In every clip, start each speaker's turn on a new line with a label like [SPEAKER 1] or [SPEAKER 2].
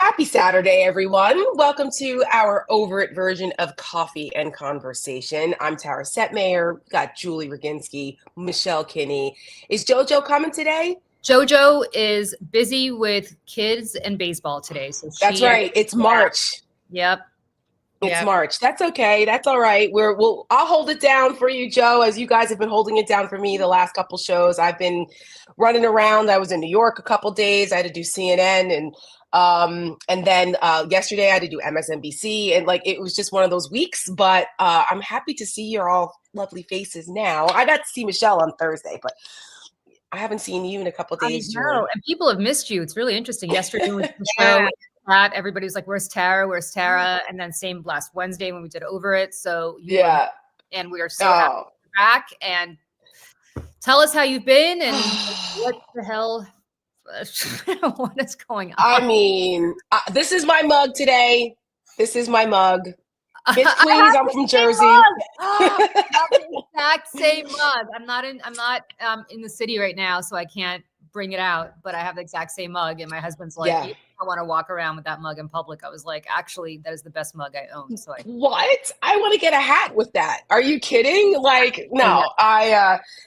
[SPEAKER 1] Happy Saturday, everyone. Welcome to our overt version of Coffee and Conversation. I'm Tara Setmayer, got Julie Roginski, Michelle Kinney. Is JoJo coming today?
[SPEAKER 2] JoJo is busy with kids and baseball today. So
[SPEAKER 1] That's right. It's March.
[SPEAKER 2] Yep.
[SPEAKER 1] It's March. That's okay. That's all right. I'll hold it down for you, Joe, as you guys have been holding it down for me the last couple shows. I've been running around. I was in New York a couple days. I had to do CNN and then yesterday I had to do MSNBC, and like it was just one of those weeks. But I'm happy to see your all lovely faces now. I got to see Michelle on Thursday, but I haven't seen you in a couple days.
[SPEAKER 2] I know, and people have missed you. It's really interesting. Yesterday was the show. Everybody was like, "Where's Tara? Where's Tara?" And then same last Wednesday when we did Over It. So and we are so happy to be back. And tell us how you've been and what the hell. What is going on?
[SPEAKER 1] I mean, this is my mug today. This is my mug. Bitch, please, I'm from Jersey.
[SPEAKER 2] The exact same mug. I'm not in the city right now, so I can't bring it out. But I have the exact same mug, and my husband's like, "I want to walk around with that mug in public." I was like, "Actually, that is the best mug I own." So
[SPEAKER 1] what? I want to get a hat with that. Are you kidding? Like, no.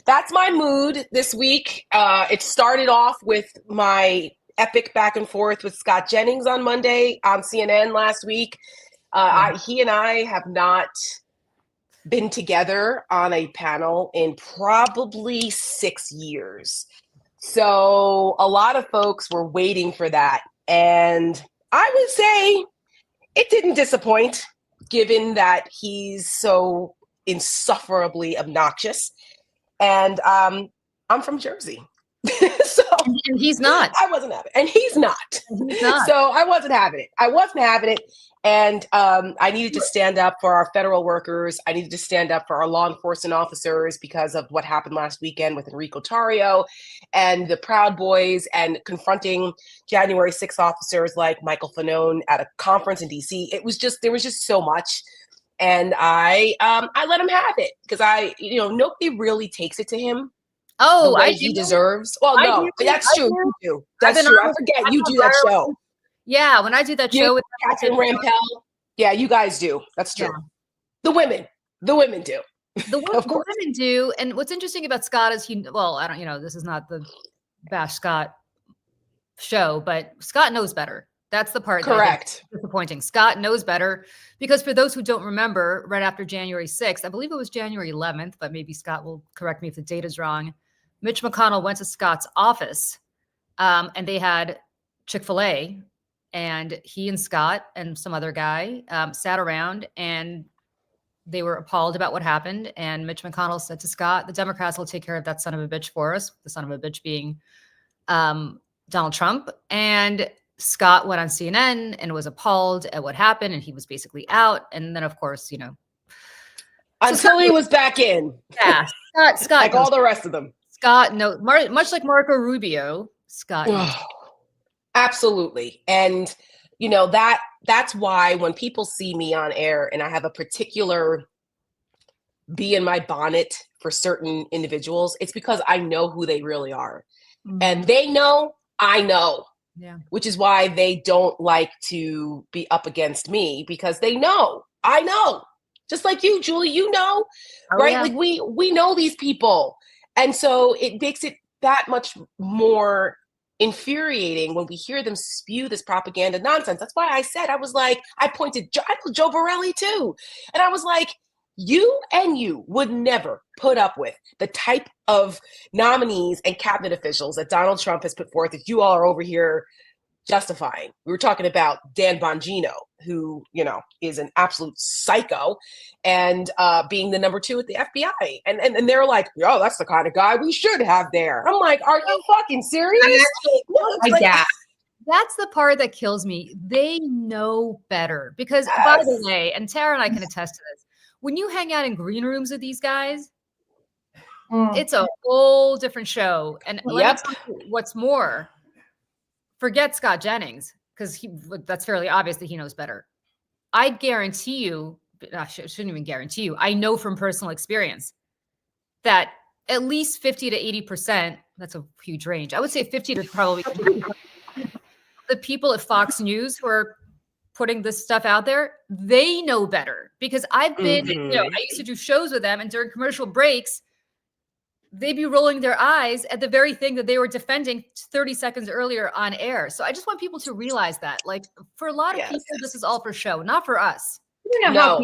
[SPEAKER 1] That's my mood this week. It started off with my epic back and forth with Scott Jennings on Monday on CNN last week. He and I have not been together on a panel in probably 6 years. So a lot of folks were waiting for that. And I would say it didn't disappoint, given that he's so insufferably obnoxious. And I'm from Jersey.
[SPEAKER 2] And he's not.
[SPEAKER 1] I wasn't having it. And he's not. So I wasn't having it. And I needed to stand up for our federal workers. I needed to stand up for our law enforcement officers because of what happened last weekend with Enrico Tarrio and the Proud Boys, and confronting January 6th officers like Michael Fanone at a conference in DC. There was just so much. And I let him have it because nobody really takes it to him.
[SPEAKER 2] Oh,
[SPEAKER 1] he deserves. Well, no, that's true. You do. That's true. I forget you do that show.
[SPEAKER 2] Yeah, when I do that show with
[SPEAKER 1] Catherine Rampell. Yeah, you guys do. That's true. Yeah. The women do.
[SPEAKER 2] The women do. And what's interesting about Scott is this is not the Bash Scott show, but Scott knows better. That's the part.
[SPEAKER 1] Correct.
[SPEAKER 2] That's disappointing. Scott knows better because for those who don't remember, right after January 6th, I believe it was January 11th, but maybe Scott will correct me if the date is wrong. Mitch McConnell went to Scott's office and they had Chick-fil-A, and he and Scott and some other guy sat around and they were appalled about what happened. And Mitch McConnell said to Scott, "The Democrats will take care of that son of a bitch for us," the son of a bitch being Donald Trump. And Scott went on CNN and was appalled at what happened. And he was basically out. And then, of course,
[SPEAKER 1] until he was back in.
[SPEAKER 2] Yeah. Scott
[SPEAKER 1] like all the rest of them.
[SPEAKER 2] Scott knows, much like Marco Rubio, Scott knows.
[SPEAKER 1] Absolutely. And, that's why when people see me on air and I have a particular bee in my bonnet for certain individuals, it's because I know who they really are. Mm-hmm. And they know, I know.
[SPEAKER 2] Yeah.
[SPEAKER 1] Which is why they don't like to be up against me, because they know, I know. Just like you, Julie, right?
[SPEAKER 2] Yeah.
[SPEAKER 1] Like we know these people. And so it makes it that much more infuriating when we hear them spew this propaganda nonsense. That's why I said, I pointed Joe Borelli too. And I was like, you would never put up with the type of nominees and cabinet officials that Donald Trump has put forth that you all are over here justifying. We were talking about Dan Bongino, who, is an absolute psycho, and being the number 2 at the FBI. And they're like, "Oh, that's the kind of guy we should have there." I'm like, are you fucking serious?
[SPEAKER 2] That's the part that kills me. They know better because, by the way, and Tara and I can attest to this, when you hang out in green rooms with these guys, it's a whole different show. And what's more, forget Scott Jennings, because that's fairly obvious that he knows better. I guarantee you, I shouldn't even guarantee you, I know from personal experience that at least 50 to 80%, that's a huge range. I would say 50 to probably the the people at Fox News who are putting this stuff out there, they know better, because I've been, I used to do shows with them, and during commercial breaks, they'd be rolling their eyes at the very thing that they were defending 30 seconds earlier on air. So I just want people to realize that, like, for a lot of people, this is all for show, not for us. Not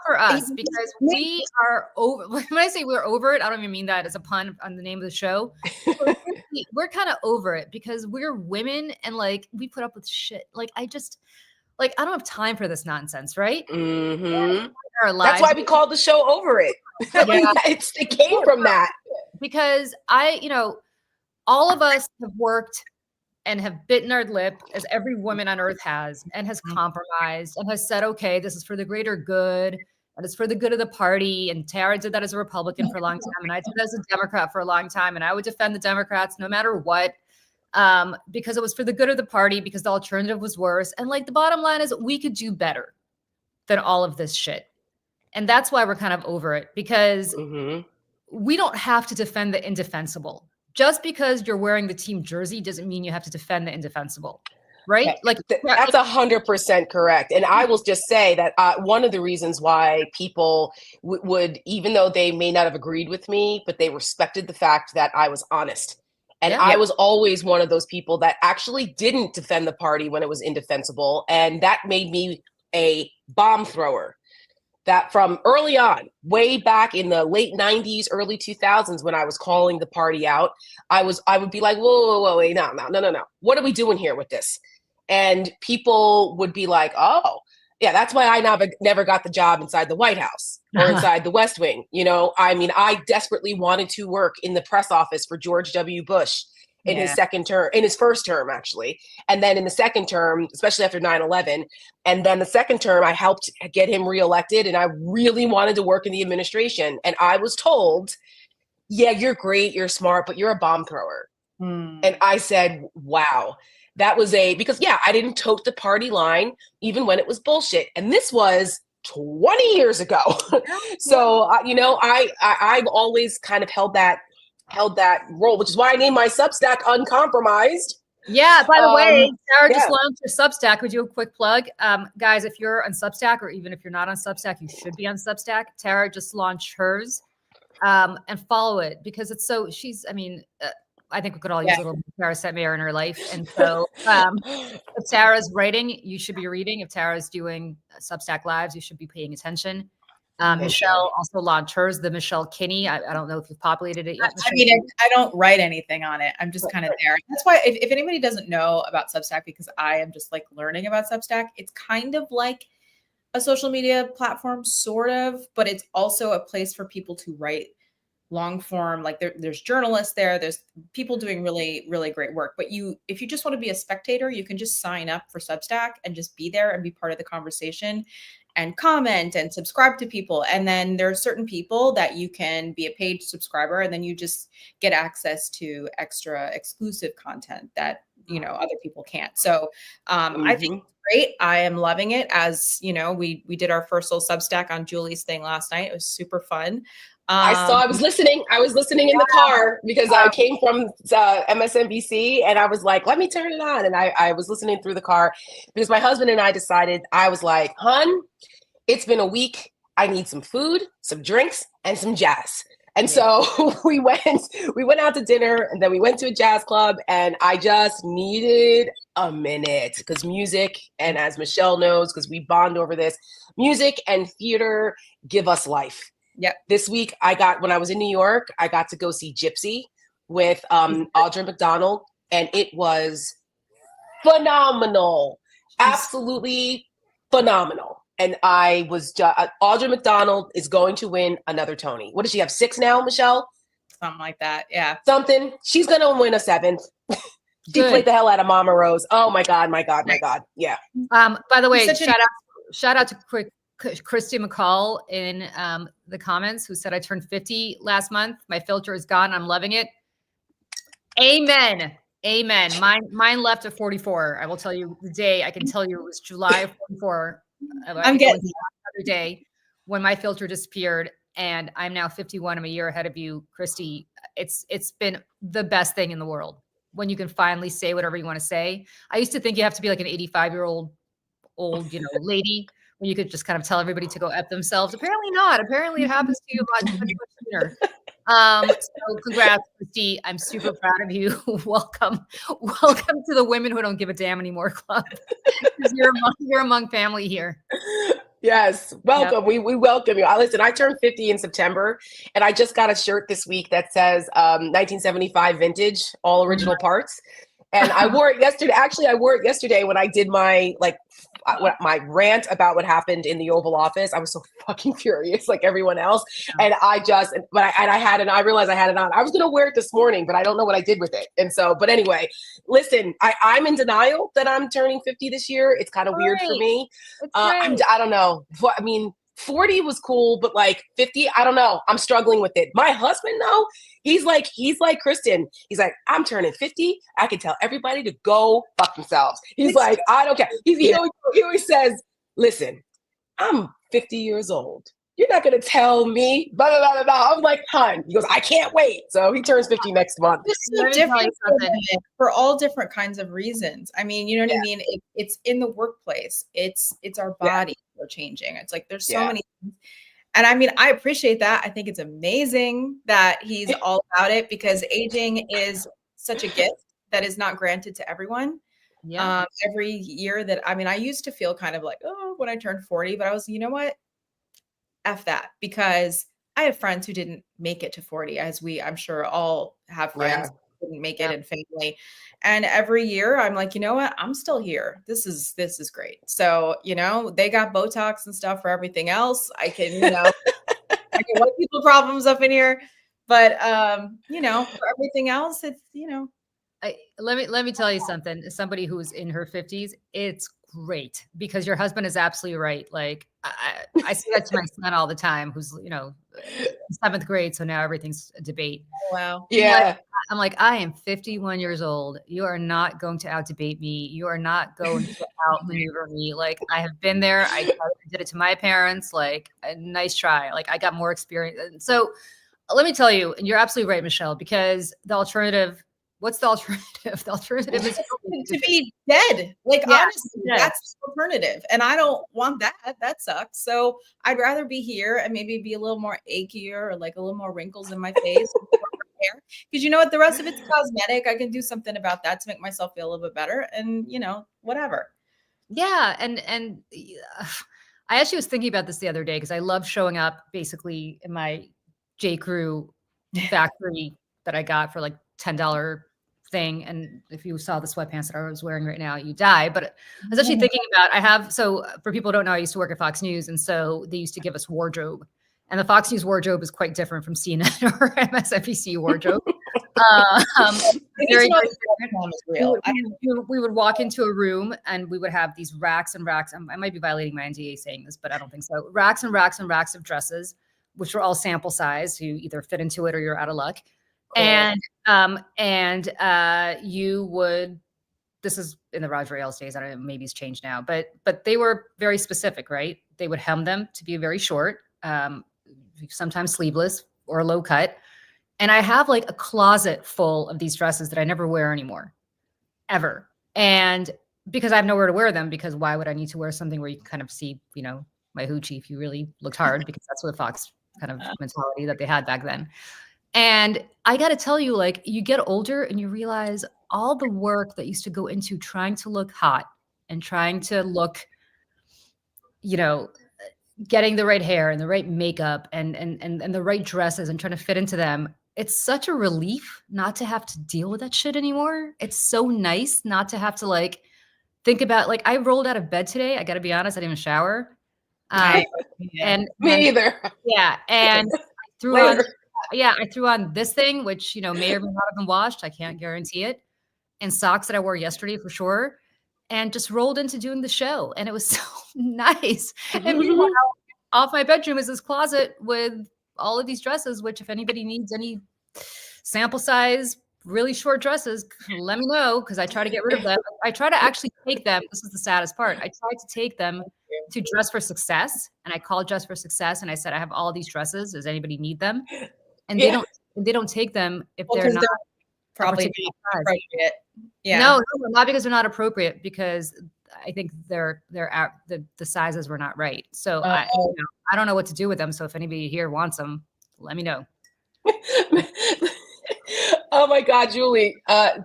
[SPEAKER 2] for us, because we are over. When I say we're over it, I don't even mean that as a pun on the name of the show. We're kind of over it because we're women, and like, we put up with shit. Like, I don't have time for this nonsense, right?
[SPEAKER 1] That's why we called the show Over It. It came from that.
[SPEAKER 2] Because all of us have worked and have bitten our lip, as every woman on earth has, and has compromised and has said, okay, this is for the greater good, and it's for the good of the party. And Tara did that as a Republican for a long time, and I did that as a Democrat for a long time, and I would defend the Democrats no matter what, because it was for the good of the party, because the alternative was worse. And like, the bottom line is, we could do better than all of this shit. And that's why we're kind of over it, because we don't have to defend the indefensible. Just because you're wearing the team jersey doesn't mean you have to defend the indefensible, right? Like,
[SPEAKER 1] that's 100% correct. And I will just say that one of the reasons why people would, even though they may not have agreed with me, but they respected the fact that I was honest. And I was always one of those people that actually didn't defend the party when it was indefensible. And that made me a bomb thrower. That from early on, way back in the late 90s, early 2000s, when I was calling the party out, I would be like, whoa, wait, no. What are we doing here with this? And people would be like, oh, yeah, that's why I never got the job inside the White House or inside the West Wing. I mean, I desperately wanted to work in the press office for George W. Bush in his first term, actually. And then in the second term, especially after 9/11. And then the second term, I helped get him reelected. And I really wanted to work in the administration. And I was told, yeah, you're great, you're smart, but you're a bomb thrower. And I said, wow. That was because I didn't tote the party line, even when it was bullshit. And this was 20 years ago. So, I've always kind of held that role, which is why I named my Substack Uncompromised.
[SPEAKER 2] Yeah, by the way, Tara just launched her Substack. Would you do a quick plug? Guys, if you're on Substack, or even if you're not on Substack, you should be on Substack. Tara just launched hers, and follow it, because it's so, I think we could all use a little Tara Setmayer in her life. And so if Tara's writing, you should be reading. If Tara's doing Substack Lives, you should be paying attention. Michelle also launched hers, the Michelle Kinney. I don't know if you've populated it yet.
[SPEAKER 3] I don't write anything on it. I'm just kind of there. That's why if anybody doesn't know about Substack, because I am just like learning about Substack, it's kind of like a social media platform, sort of, but it's also a place for people to write long form. Like there's journalists there's people doing really, really great work. But if you just want to be a spectator, you can just sign up for Substack and just be there and be part of the conversation and comment and subscribe to people. And then there are certain people that you can be a paid subscriber, and then you just get access to extra exclusive content that, other people can't. So I think it's great. I am loving it. As we did our first little Substack on Julie's thing last night. It was super fun.
[SPEAKER 1] I was listening in the car, because I came from MSNBC, and I was like, let me turn it on. And I was listening through the car, because my husband and I decided, I was like, hun, it's been a week. I need some food, some drinks, and some jazz. And so we went out to dinner, and then we went to a jazz club, and I just needed a minute, because music, and as Michelle knows, because we bond over this, music and theater give us life.
[SPEAKER 3] Yep.
[SPEAKER 1] This week when I was in New York, I got to go see Gypsy with Audra McDonald, and it was phenomenal. Absolutely phenomenal. And I was Audra McDonald is going to win another Tony. What does she have? 6 now, Michelle?
[SPEAKER 3] Something like that. Yeah.
[SPEAKER 1] Something. She's going to win a 7th. She played the hell out of Mama Rose. Oh my God. Yeah.
[SPEAKER 2] By the way, shout out to Christy McCall in the comments, who said, I turned 50 last month. My filter is gone. I'm loving it. Amen. Mine left at 44. I will tell you the day. I can tell you it was July of 44. I'm getting the other day when my filter disappeared, and I'm now 51. I'm a year ahead of you, Christy. It's been the best thing in the world. when you can finally say whatever you want to say. I used to think you have to be like an 85-year-old old, lady when you could just kind of tell everybody to go F themselves. Apparently not. Apparently it happens to you much sooner. So congrats, Christy. I'm super proud of you. Welcome to the Women Who Don't Give a Damn Anymore club. You're among family here.
[SPEAKER 1] Yes, welcome. Yep. We welcome you. Listen, I turned 50 in September, and I just got a shirt this week that says 1975 vintage, all original parts. And I wore it yesterday. Actually, I wore it yesterday when I did my my rant about what happened in the Oval Office. I was so fucking furious, like everyone else. And I realized I had it on. I was gonna wear it this morning, but I don't know what I did with it. And so, but anyway, listen, I'm in denial that I'm turning 50 this year. It's kind of weird for me. I don't know. I mean, 40 was cool, but like 50, I don't know. I'm struggling with it. My husband, though, he's like Kristen. He's like, I'm turning 50. I can tell everybody to go fuck themselves. He's like, I don't care. He always says, listen, I'm 50 years old. You're not going to tell me, blah, blah, blah, blah. I'm like, hun. He goes, I can't wait. So he turns 50 next month.
[SPEAKER 3] It's so different for all different kinds of reasons. I mean, you know what I mean? It's in the workplace. It's our body that are changing. It's like, there's so many things. And I mean, I appreciate that. I think it's amazing that he's all about it, because aging is such a gift that is not granted to everyone. Yeah. Every year I used to feel kind of like, oh, when I turned 40, but I was, you know what? F that, because I have friends who didn't make it to 40, as I'm sure all have friends who didn't make it in family. And every year I'm like, you know what? I'm still here. This is great. So, they got Botox and stuff for everything else. I can, I can white people problems up in here, but, for everything else, it's,
[SPEAKER 2] let me tell you something. As somebody who's in her 50s, it's great, because your husband is absolutely right. Like I say that to my son all the time, who's 7th grade, so now everything's a debate.
[SPEAKER 3] Wow.
[SPEAKER 2] Yeah. I'm like, I am 51 years old. You are not going to out debate me. You are not going to outmaneuver me. Like, I have been there. I did it to my parents. Like, a nice try. Like, I got more experience. And so let me tell you, and you're absolutely right, Michelle, because the alternative. What's the alternative? The alternative is
[SPEAKER 3] to be dead. Like, honestly, that's the alternative. And I don't want that. That sucks. So I'd rather be here and maybe be a little more achier, or like a little more wrinkles in my face. Because you know what? The rest of it's cosmetic. I can do something about that to make myself feel a little bit better. And, whatever.
[SPEAKER 2] Yeah. And I actually was thinking about this the other day, because I love showing up basically in my J. Crew factory that I got for like $10 thing. And if you saw the sweatpants that I was wearing right now, you die. But I was actually thinking about, so for people who don't know, I used to work at Fox News. And so they used to give us wardrobe. And the Fox News wardrobe is quite different from CNN or MSNBC wardrobe. Very real. We would walk into a room and we would have these racks and racks. I might be violating my NDA saying this, but I don't think so. Racks and racks and racks of dresses, which were all sample size. You either fit into it or you're out of luck. Cool. And you would, this is in the Roger Ailes days, I don't know, maybe it's changed now, but they were very specific, right? They would hem them to be very short, sometimes sleeveless or low cut. And I have like a closet full of these dresses that I never wear anymore, ever. And because I have nowhere to wear them, because why would I need to wear something where you can kind of see, my hoochie if you really looked hard, because that's what the Fox kind of mentality that they had back then. And I got to tell you, like, you get older and you realize all the work that used to go into trying to look hot and trying to look, getting the right hair and the right makeup and the right dresses and trying to fit into them. It's such a relief not to have to deal with that shit anymore. It's so nice not to have to like think about, like, I rolled out of bed today. I got to be honest, I didn't even shower. And
[SPEAKER 1] me either.
[SPEAKER 2] Yeah. And I threw on this thing, which, may or may not have been washed. I can't guarantee it. And socks that I wore yesterday for sure. And just rolled into doing the show. And it was so nice. And meanwhile, off my bedroom is this closet with all of these dresses, which if anybody needs any sample size, really short dresses, let me know, because I try to get rid of them. I try to actually take them. This is the saddest part. I tried to take them to Dress for Success, and I called Dress for Success, and I said, I have all these dresses. Does anybody need them? And they don't take them if they're not
[SPEAKER 3] probably
[SPEAKER 2] particular
[SPEAKER 3] not
[SPEAKER 2] size.
[SPEAKER 3] appropriate. Yeah.
[SPEAKER 2] No, not because they're not appropriate, because I think the sizes were not right. So I don't know what to do with them. So if anybody here wants them, let me know.
[SPEAKER 1] Oh my God, Julie.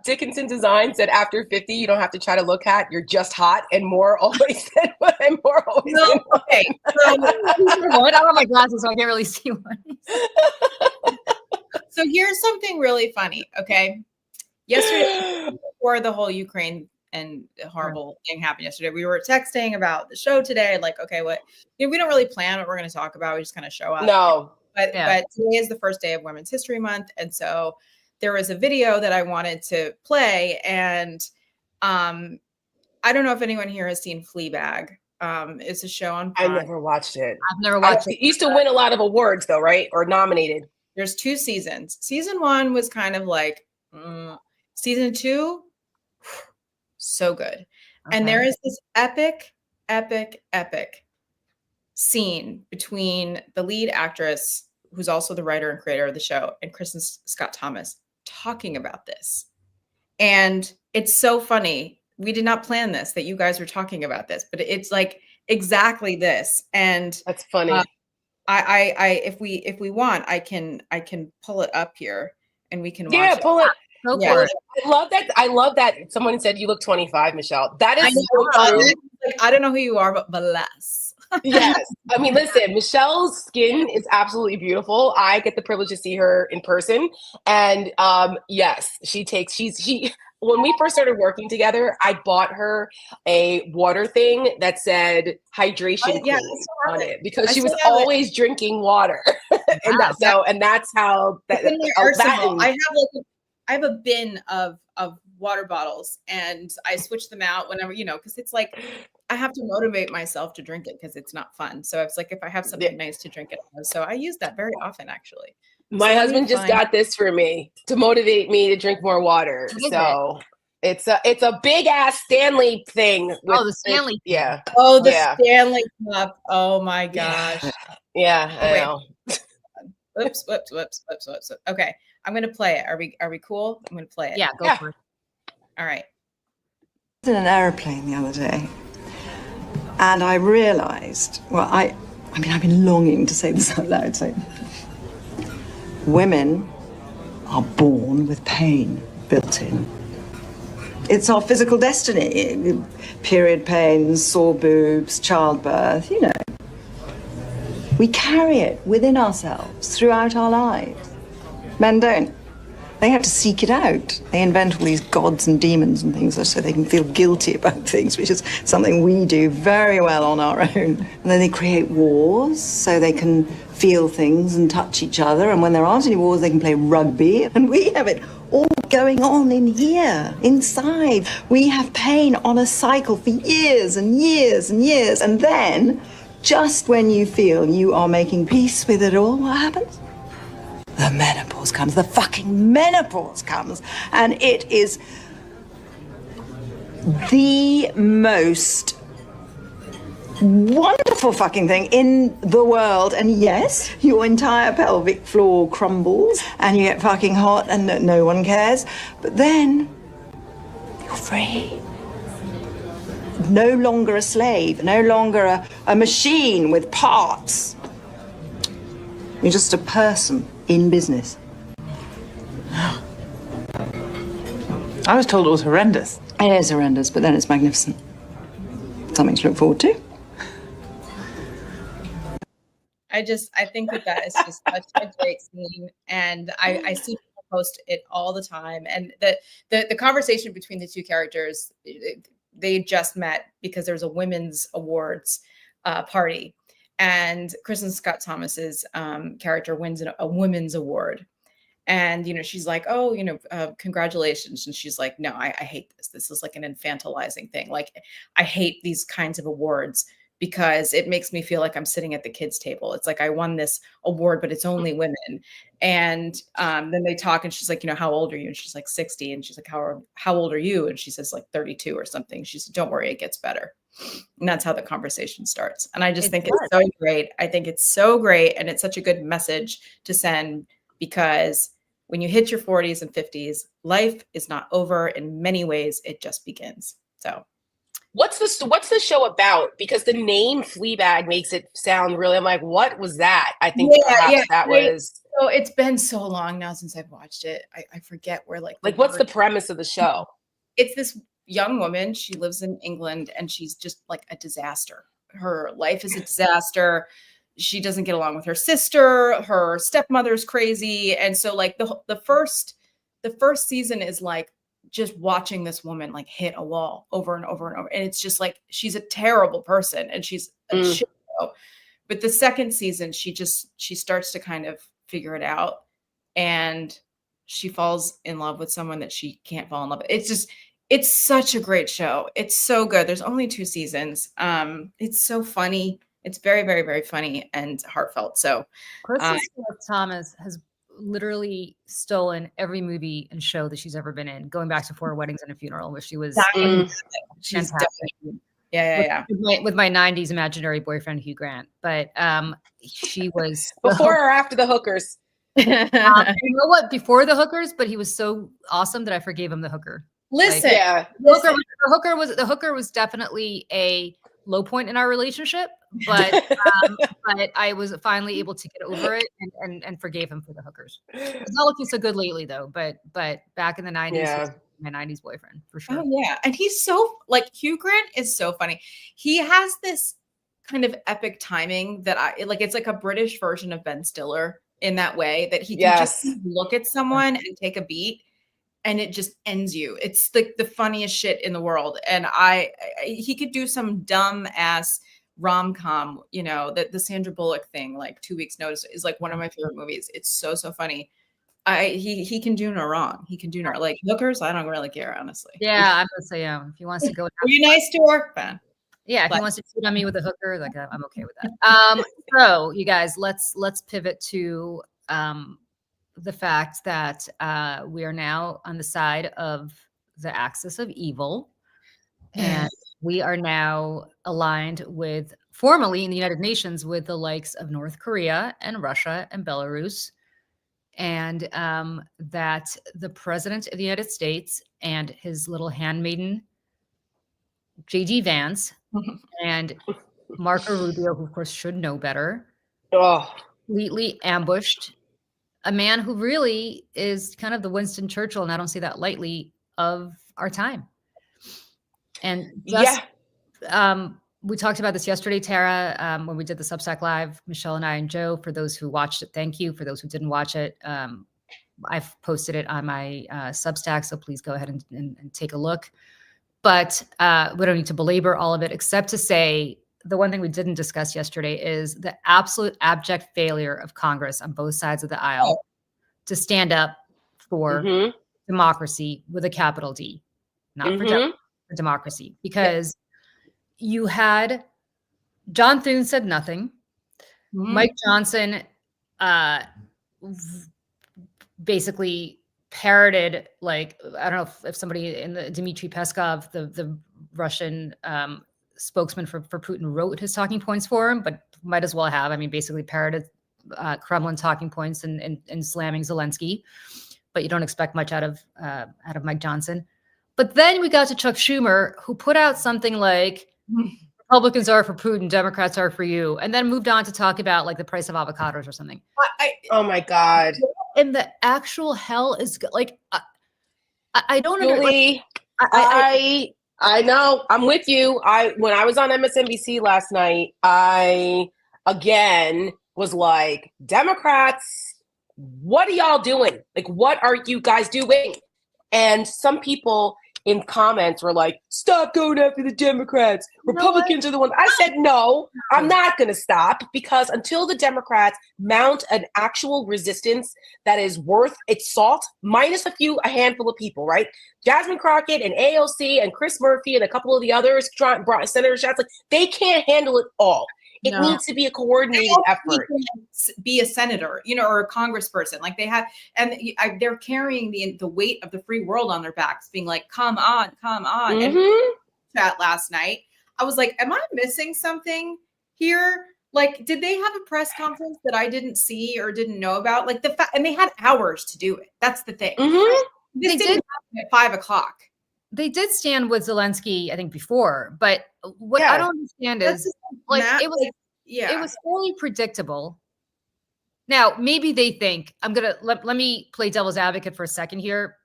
[SPEAKER 1] Dickinson Design said after 50, you don't have to try to look hot. You're just hot. And more always said, and more always
[SPEAKER 3] No, okay. So,
[SPEAKER 2] what? I don't have my glasses, so I can't really see one.
[SPEAKER 3] So here's something really funny. Okay. Yesterday, before the whole Ukraine and horrible thing happened yesterday, we were texting about the show today. Like, okay, we don't really plan what we're going to talk about. We just kind of show up.
[SPEAKER 1] No.
[SPEAKER 3] But today is the first day of Women's History Month. And so there was a video that I wanted to play. And I don't know if anyone here has seen Fleabag. It's a show on Prime.
[SPEAKER 1] I never watched it.
[SPEAKER 2] I've never watched it.
[SPEAKER 1] It used to win a lot of awards though, right? Or nominated.
[SPEAKER 3] There's 2 seasons. Season 1 was kind of like, season 2, so good. Okay. And there is this epic scene between the lead actress, who's also the writer and creator of the show, and Kristen Scott Thomas talking about this. And it's so funny. We did not plan this, that you guys were talking about this, but it's like exactly this. And
[SPEAKER 1] that's funny.
[SPEAKER 3] I if we want, I can pull it up here and we can watch
[SPEAKER 1] it. Pull it.
[SPEAKER 2] Go for it.
[SPEAKER 1] I love that someone said you look 25, Michelle. That is so true.
[SPEAKER 3] Like, I don't know who you are, but bless.
[SPEAKER 1] Yes. I mean, listen, Michelle's skin is absolutely beautiful. I get the privilege to see her in person. And yes, when we first started working together, I bought her a water thing that said hydration queen on it, because she was always drinking water. And that's how
[SPEAKER 3] I have a bin of water bottles, and I switch them out whenever, because it's like I have to motivate myself to drink it because it's not fun. So it's like if I have something nice to drink it. So I use that very often, actually.
[SPEAKER 1] My husband just got this for me to motivate me to drink more water. So it's a big ass Stanley thing.
[SPEAKER 2] The Stanley.
[SPEAKER 1] Yeah.
[SPEAKER 3] Oh, the Stanley cup. Oh my gosh.
[SPEAKER 1] Yeah, I know.
[SPEAKER 3] Whoops. Okay. I'm going to play it. Are we cool? I'm going to play it.
[SPEAKER 2] Yeah, go for it.
[SPEAKER 3] All right.
[SPEAKER 4] I was in an airplane the other day, and I realized, I mean, I've been longing to say this out loud. So, women are born with pain built in. It's our physical destiny. Period pains, sore boobs, childbirth, We carry it within ourselves throughout our lives. Men don't. They have to seek it out. They invent all these gods and demons and things so they can feel guilty about things, which is something we do very well on our own. And then they create wars so they can feel things and touch each other. And when there aren't any wars, they can play rugby. And we have it all going on in here, inside. We have pain on a cycle for years and years and years. And then, just when you feel you are making peace with it all, what happens? The menopause comes. The fucking menopause comes. And it is the most wonderful fucking thing in the world. And yes, your entire pelvic floor crumbles and you get fucking hot and no one cares. But then you're free. No longer a slave, no longer a machine with parts. You're just a person in business.
[SPEAKER 5] I was told it was horrendous.
[SPEAKER 4] It is horrendous, but then it's magnificent. Something to look forward to.
[SPEAKER 3] I think that is just such a great scene. And I see people post it all the time. And the conversation between the two characters, they just met because there's a women's awards party. And Kristen Scott Thomas's character wins a women's award. And, she's like, oh, congratulations. And she's like, no, I hate this. This is like an infantilizing thing. Like, I hate these kinds of awards because it makes me feel like I'm sitting at the kids' table. It's like I won this award, but it's only women. And then they talk and she's like, how old are you? And she's like 60. And she's like, how old are you? And she says like 32 or something. She said, don't worry, it gets better. And that's how the conversation starts. And I just think it's so great. I think it's so great. And it's such a good message to send, because when you hit your 40s and 50s, life is not over. In many ways, it just begins. So
[SPEAKER 1] What's the show about? Because the name Fleabag makes it sound really. I'm like, what was that? I think perhaps that was.
[SPEAKER 3] So it's been so long now since I've watched it. I forget where like
[SPEAKER 1] what's the premise of the show?
[SPEAKER 3] It's this young woman. She lives in England and she's just like a disaster. Her life is a disaster. She doesn't get along with her sister. Her stepmother's crazy. And so like the first season is like just watching this woman like hit a wall over and over and over. And it's just like, she's a terrible person and she's a shit show. But the second season, she starts to kind of figure it out and she falls in love with someone that she can't fall in love with. It's such a great show. It's so good. There's only 2 seasons. It's so funny. It's very, very, very funny and heartfelt. So
[SPEAKER 2] Kristen Stewart Thomas has literally stolen every movie and show that she's ever been in, going back to 4 Weddings and a Funeral, where she was fantastic.
[SPEAKER 3] Yeah.
[SPEAKER 2] With my 90s imaginary boyfriend, Hugh Grant. But she was
[SPEAKER 1] before or after the hookers.
[SPEAKER 2] You know what? Before the hookers, but he was so awesome that I forgave him the hooker.
[SPEAKER 3] Listen,
[SPEAKER 2] the hooker was definitely a low point in our relationship, but but I was finally able to get over it and forgave him for the hookers. He's not looking so good lately though, but back in the 90s, he was my 90s boyfriend for sure.
[SPEAKER 3] Oh yeah, and he's so like Hugh Grant is so funny. He has this kind of epic timing that I like. It's like a British version of Ben Stiller in that way that he can just look at someone and take a beat and it just ends you. It's like the funniest shit in the world. And he could do some dumb ass rom-com, you know, the Sandra Bullock thing, like 2 Weeks Notice is like one of my favorite movies. It's so funny. He can do no wrong. He can do no like hookers. I don't really care, honestly.
[SPEAKER 2] Yeah, I'm gonna say if he wants to go.
[SPEAKER 3] Are you nice to her? Fine.
[SPEAKER 2] Yeah, if he wants to cheat on me with a hooker, like I'm okay with that. So you guys, let's pivot to the fact that we are now on the side of the axis of evil, and we are now aligned with formally in the United Nations with the likes of North Korea and Russia and Belarus, and that the president of the United States and his little handmaiden J.D. Vance and Marco Rubio, who of course should know better, completely ambushed a man who really is kind of the Winston Churchill, and I don't say that lightly, of our time. And just, we talked about this yesterday, Tara, when we did the Substack Live, Michelle and I and Joe. For those who watched it, thank you. For those who didn't watch it, I've posted it on my Substack, so please go ahead and take a look. But we don't need to belabor all of it, except to say the one thing we didn't discuss yesterday is the absolute abject failure of Congress on both sides of the aisle to stand up for democracy with a capital D, not for democracy, because you had John Thune said nothing. Mike Johnson basically parroted, like, I don't know if somebody in the Dmitry Peskov, the Russian spokesman for Putin, wrote his talking points for him, but might as well have. I mean, basically parroted Kremlin talking points and slamming Zelensky, but you don't expect much out of Mike Johnson. But then we got to Chuck Schumer, who put out something like Republicans are for Putin, Democrats are for you, and then moved on to talk about like the price of avocados or something.
[SPEAKER 1] Oh my God.
[SPEAKER 2] And the actual hell is like, I don't
[SPEAKER 1] Julie, I know. I'm with you. When I was on MSNBC last night, I again was like, Democrats, what are y'all doing? Like, what are you guys doing? And some people in comments were like, stop going after the Democrats. Republicans are the ones. I said, no, I'm not going to stop, because until the Democrats mount an actual resistance that is worth its salt, minus a handful of people, right? Jasmine Crockett and AOC and Chris Murphy and a couple of the others, Senator Schatz, like, they can't handle it all. It needs to be a coordinated effort.
[SPEAKER 3] Be a senator, you know, or a congressperson. Like they have, and they're carrying the weight of the free world on their backs, being like, come on. And that last night, I was like, am I missing something here? Like, did they have a press conference that I didn't see or didn't know about? Like and they had hours to do it. That's the thing. This
[SPEAKER 2] They
[SPEAKER 3] didn't
[SPEAKER 2] did.
[SPEAKER 3] happen at 5 o'clock.
[SPEAKER 2] They did stand with Zelensky, I think, before, but what I
[SPEAKER 1] Yeah.
[SPEAKER 2] don't understand
[SPEAKER 3] That's
[SPEAKER 2] is
[SPEAKER 3] just
[SPEAKER 2] like
[SPEAKER 3] Matt,
[SPEAKER 2] it was
[SPEAKER 3] like, yeah.
[SPEAKER 2] it was fairly predictable. Now, maybe they think I'm gonna let me play devil's advocate for a second here,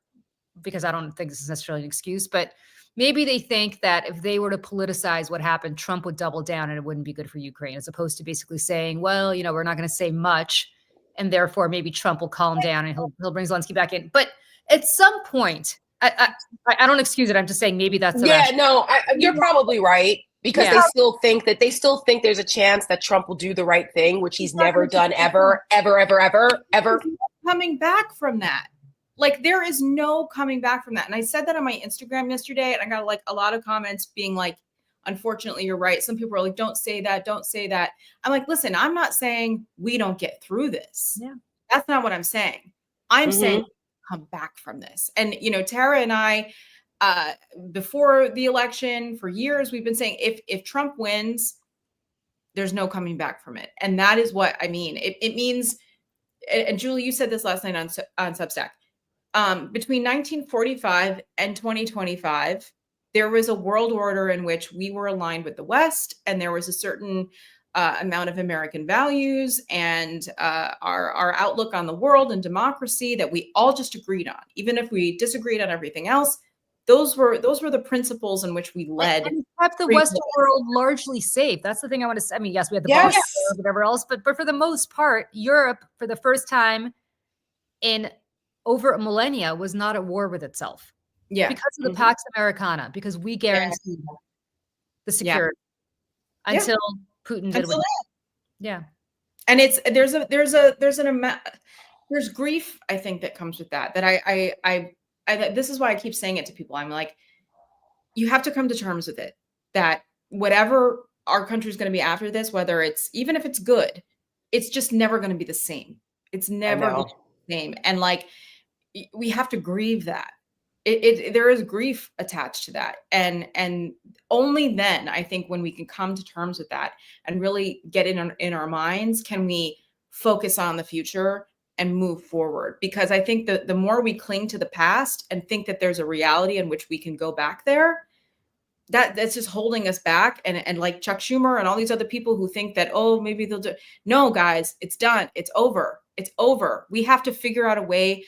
[SPEAKER 2] because I don't think this is necessarily an excuse, but maybe they think that if they were to politicize what happened, Trump would double down and it wouldn't be good for Ukraine, as opposed to basically saying, well, you know, we're not going to say much, and therefore maybe Trump will calm down and he'll bring Zelensky back in. But at some point, I don't excuse it. I'm just saying maybe that's the
[SPEAKER 1] Yeah,
[SPEAKER 2] rationale.
[SPEAKER 1] no, you're probably right, because
[SPEAKER 2] Yeah.
[SPEAKER 1] they still think there's a chance that Trump will do the right thing, which he's never done ever.
[SPEAKER 3] Coming back from that. Like, there is no coming back from that. And I said that on my Instagram yesterday, and I got like a lot of comments being like, unfortunately, you're right. Some people are like, don't say that. Don't say that. I'm like, listen, I'm not saying we don't get through this.
[SPEAKER 2] Yeah.
[SPEAKER 3] That's not what I'm saying. I'm saying come back from this. And, you know, Tara and I, before the election for years, we've been saying if Trump wins, there's no coming back from it. And that is what I mean. It means, and Julie, you said this last night on Substack, between 1945 and 2025, there was a world order in which we were aligned with the West, and there was a certain amount of American values and our outlook on the world and democracy that we all just agreed on, even if we disagreed on everything else. Those were the principles in which we led.
[SPEAKER 2] And kept the Western world largely safe. That's the thing I want to say. I mean, yes, we had the
[SPEAKER 1] Yes.
[SPEAKER 2] Balkans or whatever else, but for the most part, Europe, for the first time in over a millennia, was not at war with itself.
[SPEAKER 3] Yeah.
[SPEAKER 2] Because of the Pax Americana, because we guaranteed the security until Putin did. Yeah.
[SPEAKER 3] And there's grief, I think, that comes with that. That I this is why I keep saying it to people. I'm like, you have to come to terms with it, that whatever our country is going to be after this, whether it's, even if it's good, it's just never going to be the same. It's never going to be the same. And like, we have to grieve that. There is grief attached to that. And only then, I think, when we can come to terms with that and really get in our minds, can we focus on the future and move forward. Because I think the more we cling to the past and think that there's a reality in which we can go back there, that's just holding us back. And like Chuck Schumer and all these other people who think that, oh, maybe they'll do. No, guys, it's done. It's over. It's over. We have to figure out a way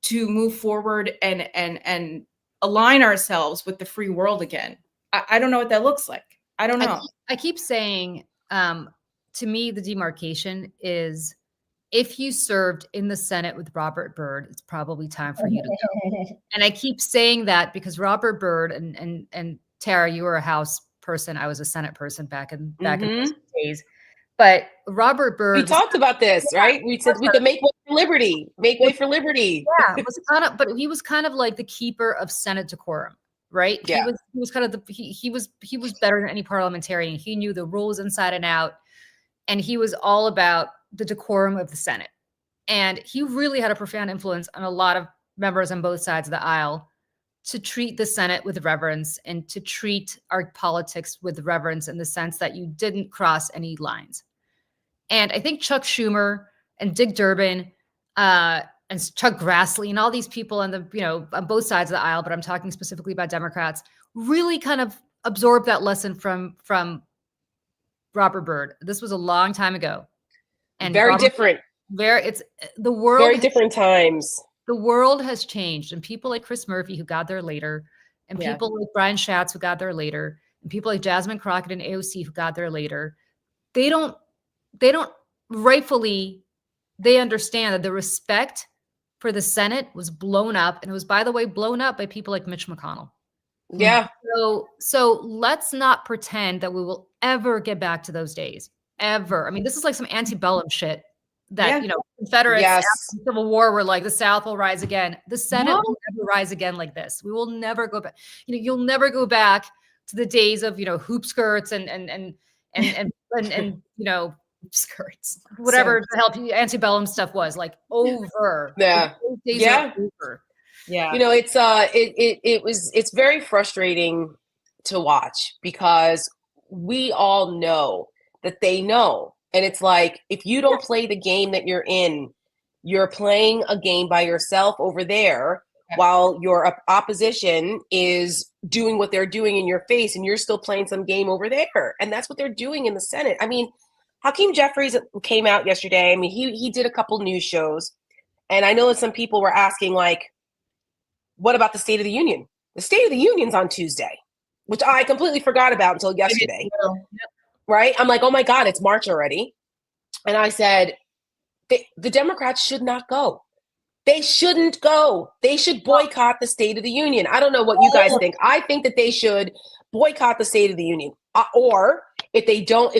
[SPEAKER 3] to move forward and align ourselves with the free world again. I don't know what that looks like. I don't know.
[SPEAKER 2] I keep saying, to me, the demarcation is, if you served in the Senate with Robert Byrd, it's probably time for you to go. And I keep saying that because Robert Byrd and Tara, you were a House person. I was a Senate person back in those days. But Robert Byrd,
[SPEAKER 1] we talked about this, right? We said we could make way for liberty, make way for liberty.
[SPEAKER 2] Yeah, but he was kind of like the keeper of Senate decorum, right?
[SPEAKER 1] Yeah.
[SPEAKER 2] He was kind of he was better than any parliamentarian. He knew the rules inside and out, and he was all about the decorum of the Senate. And he really had a profound influence on a lot of members on both sides of the aisle to treat the Senate with reverence and to treat our politics with reverence, in the sense that you didn't cross any lines. And I think Chuck Schumer and Dick Durbin and Chuck Grassley and all these people on on both sides of the aisle, but I'm talking specifically about Democrats, really kind of absorbed that lesson from Robert Byrd. This was a long time ago. And
[SPEAKER 1] very different.
[SPEAKER 2] It's the world.
[SPEAKER 1] Very different times.
[SPEAKER 2] The world has changed, and people like Chris Murphy, who got there later, and people like Brian Schatz, who got there later, and people like Jasmine Crockett and AOC, who got there later, they don't rightfully, they understand that the respect for the Senate was blown up, and it was, by the way, blown up by people like Mitch McConnell.
[SPEAKER 1] Yeah.
[SPEAKER 2] So let's not pretend that we will ever get back to those days. Ever. I mean, this is like some antebellum shit that, Confederates after the Civil War were like, the South will rise again. The Senate will never rise again like this. We will never go back. You'll never go back to the days of, hoop skirts and
[SPEAKER 3] skirts,
[SPEAKER 2] whatever the hell antebellum stuff was, like, over.
[SPEAKER 1] Yeah.
[SPEAKER 2] Those days are over.
[SPEAKER 3] Yeah.
[SPEAKER 1] It's very frustrating to watch, because we all know that they know. And it's like, if you don't play the game that you're in, you're playing a game by yourself over there, while your opposition is doing what they're doing in your face, and you're still playing some game over there. And that's what they're doing in the Senate. I mean, Hakeem Jeffries came out yesterday. I mean, he did a couple news shows, and I know that some people were asking, like, what about the State of the Union? The State of the Union's on Tuesday, which I completely forgot about until yesterday. Right? I'm like, oh my God, it's March already. And I said, the Democrats should not go. They shouldn't go. They should boycott the State of the Union. I don't know what you guys think. I think that they should boycott the State of the Union. Or if they don't,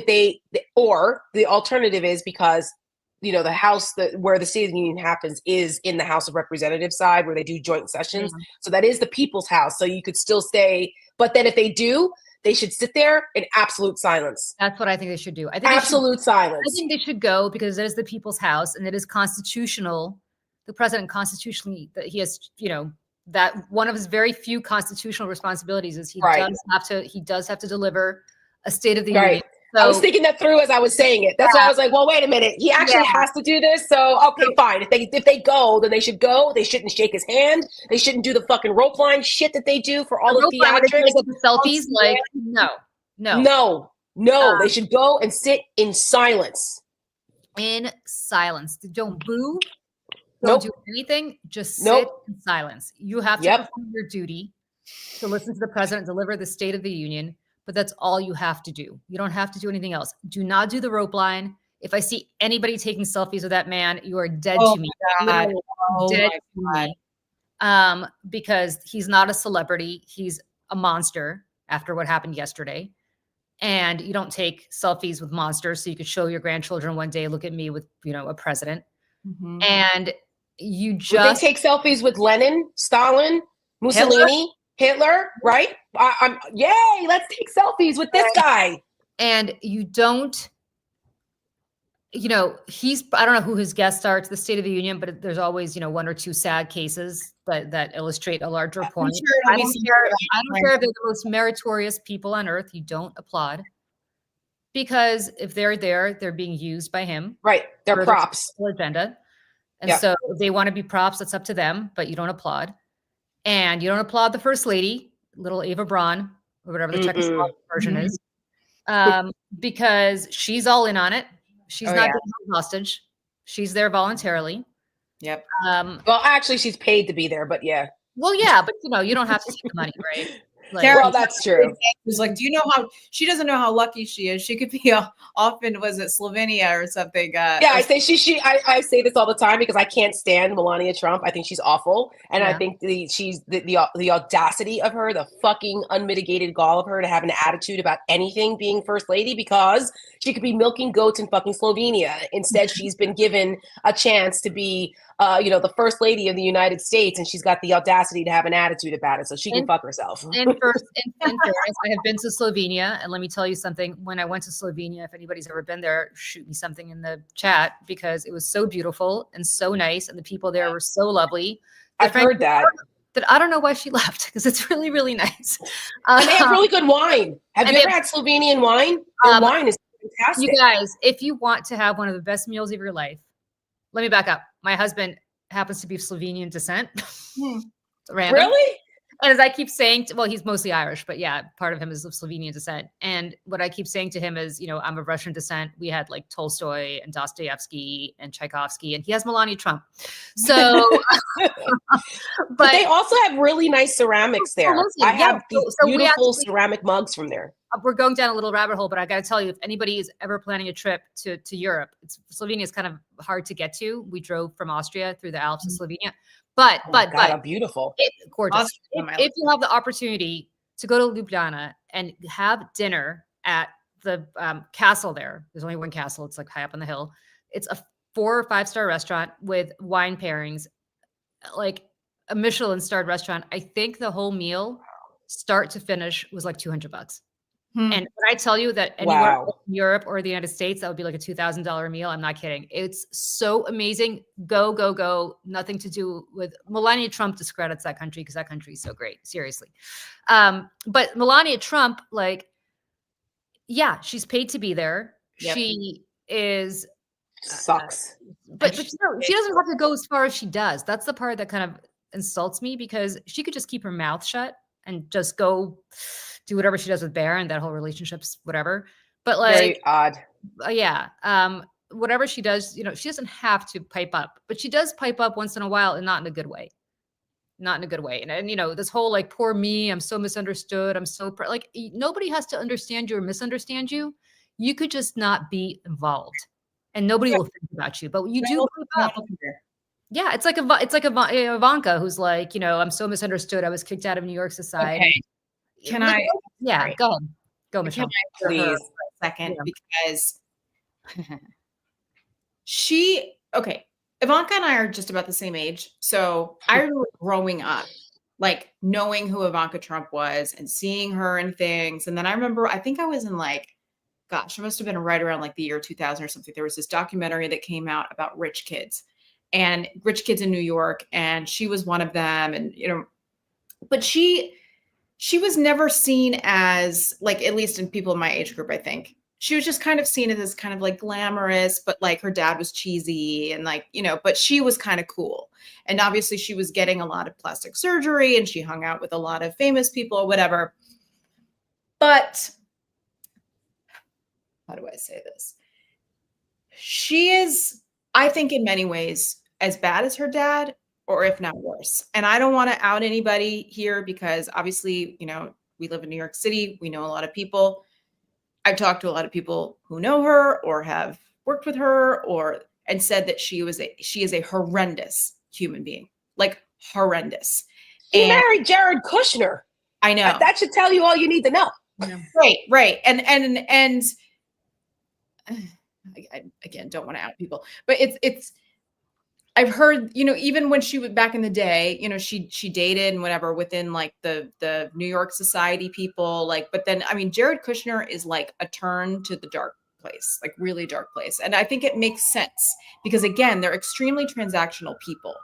[SPEAKER 1] or the alternative is because, you know, the House where the State of the Union happens is in the House of Representatives side where they do joint sessions. Mm-hmm. So that is the people's house. So you could still stay. But then if they do, they should sit there in absolute silence.
[SPEAKER 2] That's what I think they should do. I think
[SPEAKER 1] absolute silence.
[SPEAKER 2] I think they should go because it is the people's house and it is constitutional. The president constitutionally, that he has, you know, that one of his very few constitutional responsibilities is he does have to deliver a State of the Union. So,
[SPEAKER 1] I was thinking that through as I was saying it. That's why I was like, well, wait a minute. He actually has to do this. So, okay, fine. If they go, then they should go. They shouldn't shake his hand. They shouldn't do the fucking rope line shit that they do for all the theatrics.
[SPEAKER 2] The selfies, like, no.
[SPEAKER 1] They should go and sit in silence.
[SPEAKER 2] In silence. Don't boo. Don't do anything. Just sit in silence. You have to perform your duty to listen to the president deliver the State of the Union. But that's all you have to do. You don't have to do anything else. Do not do the rope line. If I see anybody taking selfies with that man, you are dead to me. Dead to me. Because he's not a celebrity. He's a monster after what happened yesterday. And you don't take selfies with monsters so you could show your grandchildren one day, look at me with, you know, a president. Mm-hmm. And you just...
[SPEAKER 1] Would they take selfies with Lenin, Stalin, Mussolini? Hitler, right? I'm yay, let's take selfies with this guy.
[SPEAKER 2] And you don't, you know, I don't know who his guests are to the State of the Union, but there's always, you know, one or two sad cases that illustrate a larger point. I don't care if they're the most meritorious people on earth. You don't applaud. Because if they're there, they're being used by him.
[SPEAKER 1] Right. They're props.
[SPEAKER 2] Agenda. And so if they want to be props, that's up to them, but you don't applaud. And you don't applaud the First Lady, little Eva Braun, or whatever the Czechoslovak version is, because she's all in on it. She's not being held hostage. She's there voluntarily.
[SPEAKER 3] Yep.
[SPEAKER 1] Well, actually, she's paid to be there, but yeah.
[SPEAKER 2] Well, yeah, but you know, you don't have to take the money, right?
[SPEAKER 1] Like, well, that's true.
[SPEAKER 3] Who's like, do you know how she doesn't know how lucky she is? She could be often, was it Slovenia or something?
[SPEAKER 1] I say I say this all the time because I can't stand Melania Trump. I think she's awful, and I think the audacity of her, the fucking unmitigated gall of her to have an attitude about anything being first lady because she could be milking goats in fucking Slovenia. Instead, she's been given a chance to be, the first lady of the United States, and she's got the audacity to have an attitude about it, so she can fuck herself.
[SPEAKER 2] In fairness, I have been to Slovenia, and let me tell you something. When I went to Slovenia, if anybody's ever been there, shoot me something in the chat because it was so beautiful and so nice, and the people there were so lovely.
[SPEAKER 1] I've heard that.
[SPEAKER 2] That I don't know why she left because it's really, really nice.
[SPEAKER 1] And they have really good wine. Have you ever had Slovenian wine? Their wine is fantastic.
[SPEAKER 2] You guys, if you want to have one of the best meals of your life, let me back up. My husband happens to be of Slovenian descent.
[SPEAKER 1] Really?
[SPEAKER 2] And as I keep saying, he's mostly Irish, but yeah, part of him is of Slovenian descent. And what I keep saying to him is, you know, I'm of Russian descent. We had like Tolstoy and Dostoevsky and Tchaikovsky, and he has Melania Trump. So,
[SPEAKER 1] but they also have really nice ceramics there. I have these beautiful ceramic mugs from there.
[SPEAKER 2] We're going down a little rabbit hole, but I got to tell you, if anybody is ever planning a trip to Europe, Slovenia is kind of hard to get to. We drove from Austria through the Alps to Slovenia. But
[SPEAKER 1] beautiful.
[SPEAKER 2] Gorgeous. If you have the opportunity to go to Ljubljana and have dinner at the castle there's only one castle. It's like high up on the hill. It's a 4 or 5 star restaurant with wine pairings, like a Michelin starred restaurant. I think the whole meal, start to finish, was like $200. And when I tell you that anywhere in Europe or the United States, that would be like a $2,000 meal, I'm not kidding. It's so amazing. Go, go, go. Nothing to do with Melania Trump discredits that country because that country is so great. Seriously. But Melania Trump, she's paid to be there. Yep. She is
[SPEAKER 1] sucks.
[SPEAKER 2] But you know, she doesn't have to go as far as she does. That's the part that kind of insults me because she could just keep her mouth shut and just go do whatever she does with Bear, and that whole relationship's whatever. But like,
[SPEAKER 1] Very odd.
[SPEAKER 2] yeah, whatever she does, you know, she doesn't have to pipe up, but she does pipe up once in a while, and not in a good way. Not in a good way. And you know, this whole like, poor me, I'm so misunderstood. I'm so like, nobody has to understand you or misunderstand you. You could just not be involved, and nobody will think about you. But you do. Yeah, it's like Ivanka, who's like, you know, I'm so misunderstood. I was kicked out of New York society.
[SPEAKER 3] Okay. Can I?
[SPEAKER 2] Yeah,
[SPEAKER 3] Right.
[SPEAKER 2] go ahead. Go, Michelle.
[SPEAKER 3] Can I
[SPEAKER 1] Please.
[SPEAKER 3] for a second,
[SPEAKER 2] Yeah.
[SPEAKER 3] because okay, Ivanka and I are just about the same age. So I remember growing up, like knowing who Ivanka Trump was and seeing her and things. And then I remember, I think I was in like, gosh, it must have been right around like the year 2000 or something. There was this documentary that came out about rich kids in New York. And she was one of them. And, you know, but she was never seen as like, at least in people in my age group, I think she was just kind of seen as kind of like glamorous, but like her dad was cheesy and like, you know, but she was kind of cool. And obviously she was getting a lot of plastic surgery and she hung out with a lot of famous people or whatever. But how do I say this? She is, I think, in many ways as bad as her dad, or if not worse. And I don't want to out anybody here because obviously, you know, we live in New York City. We know a lot of people. I've talked to a lot of people who know her or have worked with her and said that she is a horrendous human being, like horrendous.
[SPEAKER 1] She married Jared Kushner.
[SPEAKER 3] I know.
[SPEAKER 1] That should tell you all you need to know.
[SPEAKER 3] Right. And I again, don't want to out people, but it's, I've heard, you know, even when she was back in the day, you know, she dated and whatever within like the New York society people, like, but then, I mean, Jared Kushner is like a turn to the dark place, like really dark place. And I think it makes sense because again, they're extremely transactional people.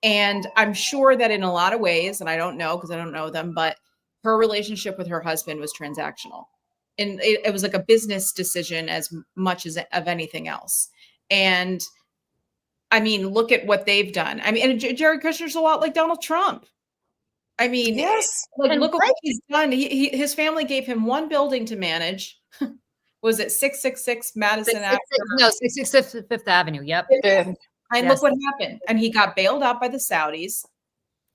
[SPEAKER 3] And I'm sure that in a lot of ways, and I don't know, because I don't know them, but her relationship with her husband was transactional. And it was like a business decision as much as of anything else. And I mean, look at what they've done. I mean, and Jared Kushner's a lot like Donald Trump. I mean,
[SPEAKER 1] yes.
[SPEAKER 3] Like, look at what he's done. His family gave him one building to manage. Was it 666 Madison Avenue?
[SPEAKER 2] No, 666 Fifth Avenue. Yep.
[SPEAKER 3] And look what happened. And he got bailed out by the Saudis.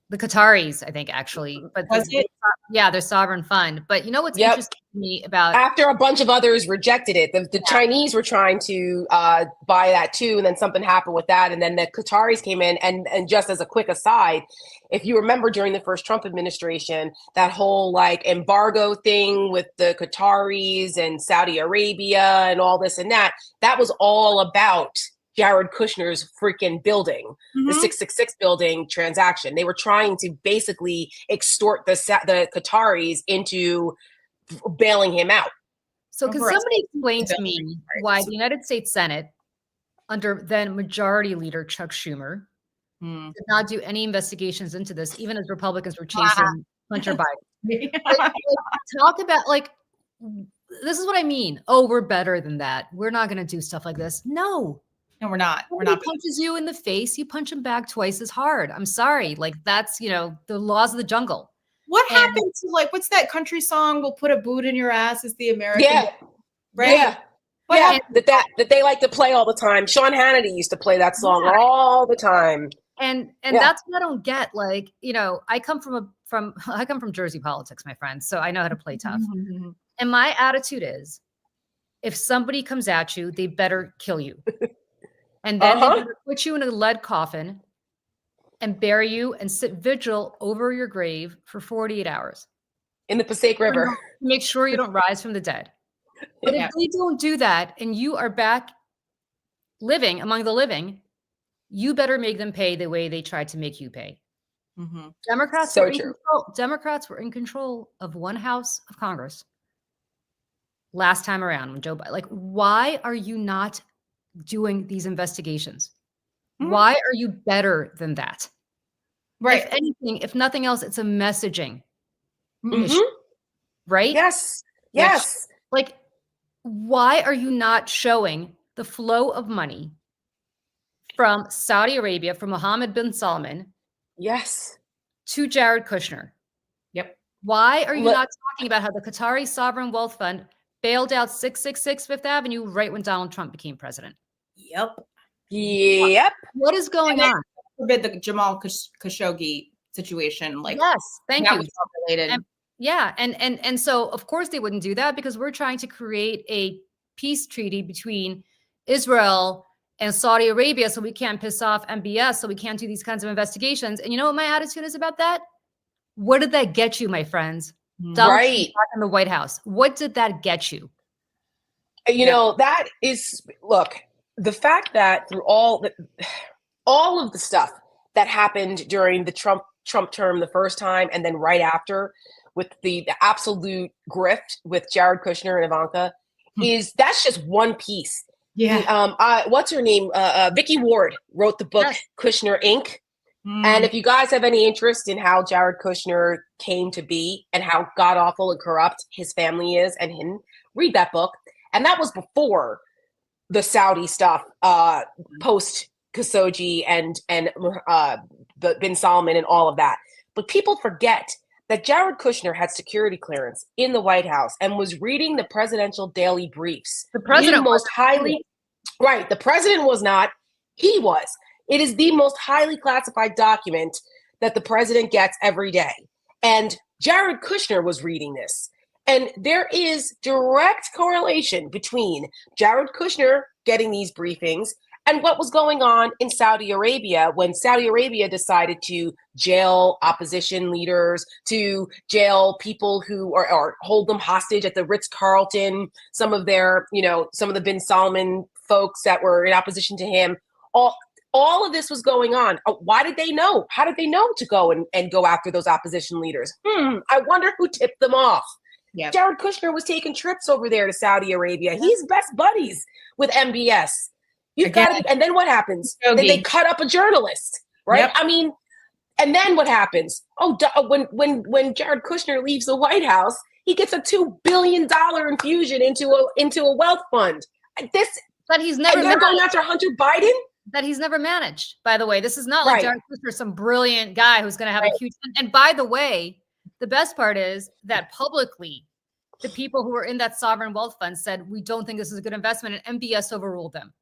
[SPEAKER 2] The Qataris, I think, actually. But yeah, their sovereign fund. But you know what's interesting to me about
[SPEAKER 1] after a bunch of others rejected it, the Chinese were trying to buy that too, and then something happened with that, and then the Qataris came in. And just as a quick aside, if you remember during the first Trump administration, that whole like embargo thing with the Qataris and Saudi Arabia and all this and that was all about Jared Kushner's freaking building, the 666 building transaction. They were trying to basically extort the Qataris into bailing him out.
[SPEAKER 2] So can somebody explain to me why the United States Senate, under then Majority Leader Chuck Schumer, did not do any investigations into this, even as Republicans were chasing Hunter Biden? Talk about like, this is what I mean. Oh, we're better than that. We're not going to do stuff like this. No,
[SPEAKER 3] we're not.
[SPEAKER 2] We're not. Punches you in the face, you punch him back twice as hard. I'm sorry. Like that's, you know, the laws of the jungle.
[SPEAKER 3] What happened to like, what's that country song? We'll put a boot in your ass is the American.
[SPEAKER 1] Yeah.
[SPEAKER 3] Right.
[SPEAKER 1] Yeah. That they like to play all the time. Sean Hannity used to play that song all the time.
[SPEAKER 2] And that's what I don't get. Like, you know, I come from Jersey politics, my friends. So I know how to play tough. And my attitude is, if somebody comes at you, they better kill you. And then they better put you in a lead coffin and bury you and sit vigil over your grave for 48 hours.
[SPEAKER 1] In the Passaic River.
[SPEAKER 2] Make sure you don't rise from the dead. But if they don't do that and you are back living among the living, you better make them pay the way they tried to make you pay. Democrats were in control of one house of Congress last time around when Joe Biden, like, why are you not doing these investigations? Why are you better than that? Right. If anything, if nothing else, it's a messaging issue, right?
[SPEAKER 1] Yes.
[SPEAKER 2] Like, why are you not showing the flow of money from Saudi Arabia, from Mohammed bin Salman,
[SPEAKER 1] Yes.
[SPEAKER 2] to Jared Kushner.
[SPEAKER 3] Yep.
[SPEAKER 2] Why are you
[SPEAKER 1] Let-
[SPEAKER 2] not talking about how the Qatari Sovereign Wealth Fund bailed out 666 Fifth Avenue right when Donald Trump became president?
[SPEAKER 3] Yep.
[SPEAKER 1] Yep.
[SPEAKER 2] What is going on?
[SPEAKER 3] Forbid the Jamal Khashoggi situation. Like,
[SPEAKER 2] Yes, thank
[SPEAKER 3] that
[SPEAKER 2] you.
[SPEAKER 3] was all related.
[SPEAKER 2] And- Yeah, and so of course they wouldn't do that because we're trying to create a peace treaty between Israel and Saudi Arabia, so we can't piss off MBS, so we can't do these kinds of investigations. And you know what my attitude is about that? What did that get you, my friends? Donald Trump
[SPEAKER 1] Right.
[SPEAKER 2] back in the White House. What did that get you?
[SPEAKER 1] You know, that is, look, the fact that through all of the stuff that happened during the Trump term the first time and then right after with the absolute grift with Jared Kushner and Ivanka that's just one piece.
[SPEAKER 3] Yeah.
[SPEAKER 1] What's her name? Vicky Ward wrote the book
[SPEAKER 2] Yes.
[SPEAKER 1] Kushner Inc. And if you guys have any interest in how Jared Kushner came to be and how god awful and corrupt his family is and him, read that book. And that was before the Saudi stuff, post Khashoggi and the bin Salman and all of that. But people forget that Jared Kushner had security clearance in the White House and was reading the presidential daily briefs.
[SPEAKER 2] The president
[SPEAKER 1] The most highly, right? The president was not. He was. It is the most highly classified document that the president gets every day. And Jared Kushner was reading this. And there is direct correlation between Jared Kushner getting these briefings and what was going on in Saudi Arabia when Saudi Arabia decided to jail opposition leaders, to jail people who or hold them hostage at the Ritz-Carlton, some of the bin Salman folks that were in opposition to him. All of this was going on. Why did they know? How did they know to go and go after those opposition leaders? I wonder who tipped them off.
[SPEAKER 3] Yep.
[SPEAKER 1] Jared Kushner was taking trips over there to Saudi Arabia. He's best buddies with MBS. You've got to, and then what happens? Then they cut up a journalist, right?
[SPEAKER 3] Yep.
[SPEAKER 1] I mean, and then what happens? When Jared Kushner leaves the White House, he gets a $2 billion infusion into a wealth fund.
[SPEAKER 2] But he's never.
[SPEAKER 1] And they're going after Hunter Biden.
[SPEAKER 2] That he's never managed. By the way, this is not like
[SPEAKER 1] Right.
[SPEAKER 2] Jared Kushner, some brilliant guy who's going to have a huge. And by the way, the best part is that publicly, the people who were in that sovereign wealth fund said, we don't think this is a good investment, and MBS overruled them.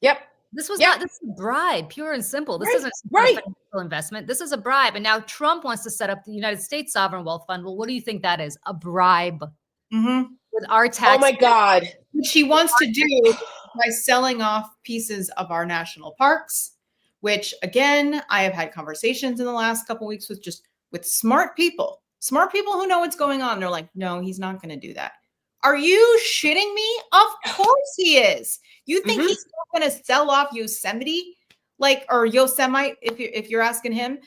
[SPEAKER 1] Yep.
[SPEAKER 2] This was not, this is a bribe, pure and simple. This isn't a financial investment. This is a bribe. And now Trump wants to set up the United States sovereign wealth fund. Well, what do you think that is? A bribe with our tax.
[SPEAKER 1] Oh my God.
[SPEAKER 3] Which he wants to do by selling off pieces of our national parks, which again, I have had conversations in the last couple of weeks with smart people who know what's going on. They're like, no, he's not going to do that. Are you shitting me? Of course he is. You think he's not going to sell off Yosemite, or Yosemite, if you're asking him?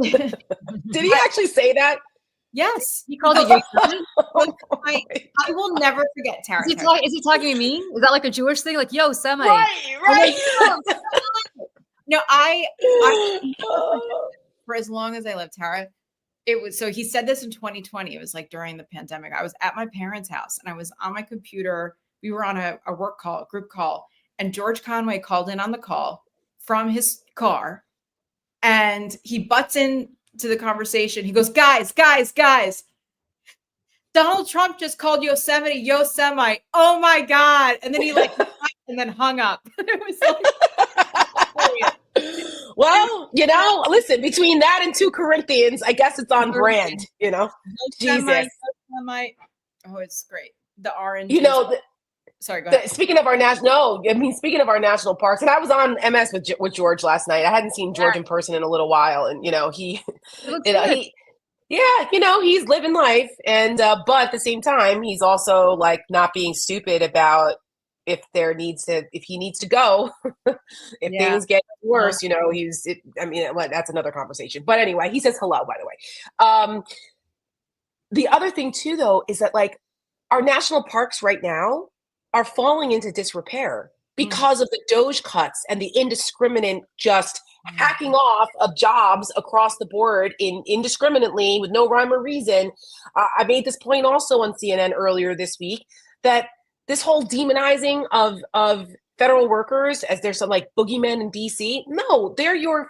[SPEAKER 1] Did he actually say that?
[SPEAKER 3] Yes,
[SPEAKER 2] He called it Yosemite.
[SPEAKER 3] I will never forget Tara.
[SPEAKER 2] Is he talking to me? Is that like a Jewish thing? Like, yo, Semite.
[SPEAKER 1] Right.
[SPEAKER 3] No, for as long as I lived, Tara, it was, so he said this in 2020. It was like during the pandemic. I was at my parents' house and I was on my computer. We were on a work call, a group call, and George Conway called in on the call from his car and he butts in to the conversation. He goes, guys, Donald Trump just called Yosemite Yosemite. Oh my God. And then he and then hung up. It was like,
[SPEAKER 1] well, listen, between that and 2 Corinthians, I guess it's on brand, Jesus.
[SPEAKER 3] Yosemite. Oh, it's great. The orange. Sorry, go ahead.
[SPEAKER 1] Speaking of our national parks, and I was on MS with George last night. I hadn't seen George in person in a little while, and he's living life, and but at the same time, he's also like not being stupid about if he needs to go, if things get worse, that's another conversation. But anyway, he says hello, by the way. The other thing too, though, is that our national parks right now are falling into disrepair because of the DOGE cuts and the indiscriminate just hacking off of jobs across the board indiscriminately with no rhyme or reason. I made this point also on CNN earlier this week that this whole demonizing of federal workers as there's some like boogeymen in DC. No, they're your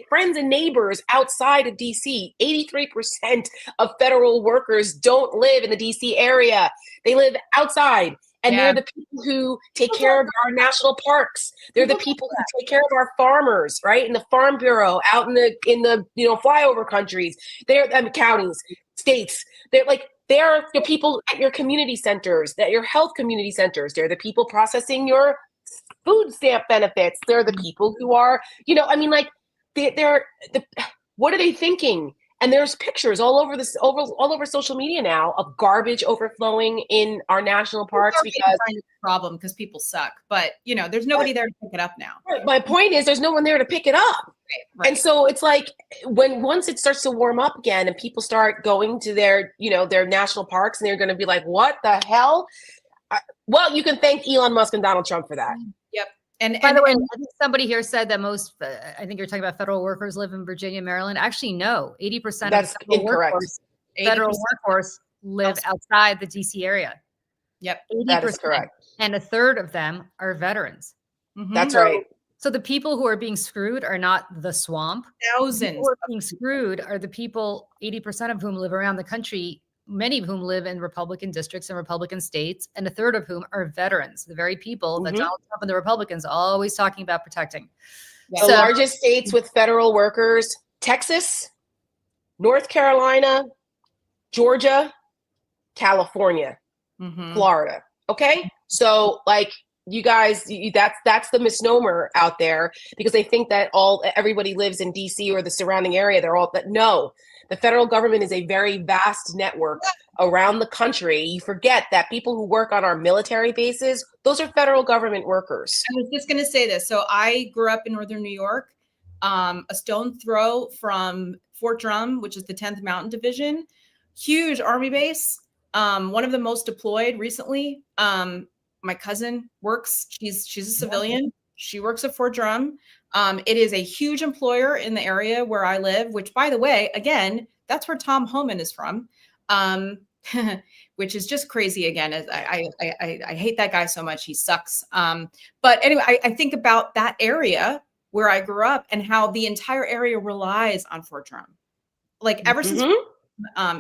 [SPEAKER 1] friends and neighbors outside of DC. 83% of federal workers don't live in the DC area. They live outside. And they're the people who take care of our national parks. They're the people who take care of our farmers, right? In the Farm Bureau, out in the flyover countries. They're counties, states. They're the people at your community centers, at your health community centers. They're the people processing your food stamp benefits. They're the people who are, they're what are they thinking? And there's pictures all over social media now of garbage overflowing in our national parks because
[SPEAKER 3] problem because people suck. But there's nobody there to pick it up now.
[SPEAKER 1] Right. My point is there's no one there to pick it up. Right. And so it's like once it starts to warm up again and people start going to their national parks and they're going to be like, what the hell? Well, you can thank Elon Musk and Donald Trump for that.
[SPEAKER 3] Yep. And
[SPEAKER 2] by the way, I think somebody here said that most, I think you're talking about federal workers live in Virginia, Maryland. Actually, no, 80%
[SPEAKER 1] That's
[SPEAKER 2] of the
[SPEAKER 1] incorrect.
[SPEAKER 2] Federal workforce live outside the DC area.
[SPEAKER 3] Yep,
[SPEAKER 2] 80%,
[SPEAKER 1] that is correct.
[SPEAKER 2] And a third of them are veterans.
[SPEAKER 3] Mm-hmm.
[SPEAKER 1] That's right.
[SPEAKER 2] So the people who are being screwed are not the swamp.
[SPEAKER 3] Thousands.
[SPEAKER 2] Who are being screwed are the people, 80% of whom live around the country, many of whom live in Republican districts and Republican states, and a third of whom are veterans, the very people that Donald Trump and the Republicans are always talking about protecting.
[SPEAKER 1] The largest states with federal workers, Texas, North Carolina, Georgia, California, Florida. Okay? So you guys, that's the misnomer out there because they think that everybody lives in DC or the surrounding area. No. The federal government is a very vast network around the country. You forget that people who work on our military bases, those are federal government workers.
[SPEAKER 3] I was just going to say this. So I grew up in Northern New York, a stone throw from Fort Drum, which is the 10th Mountain Division, huge Army base. One of the most deployed recently. My cousin works, she's a civilian. She works at Fort Drum. It is a huge employer in the area where I live, which, by the way, again, that's where Tom Homan is from, which is just crazy. Again, I hate that guy so much. He sucks. But anyway, I think about that area where I grew up and how the entire area relies on Fort Drum. Like ever since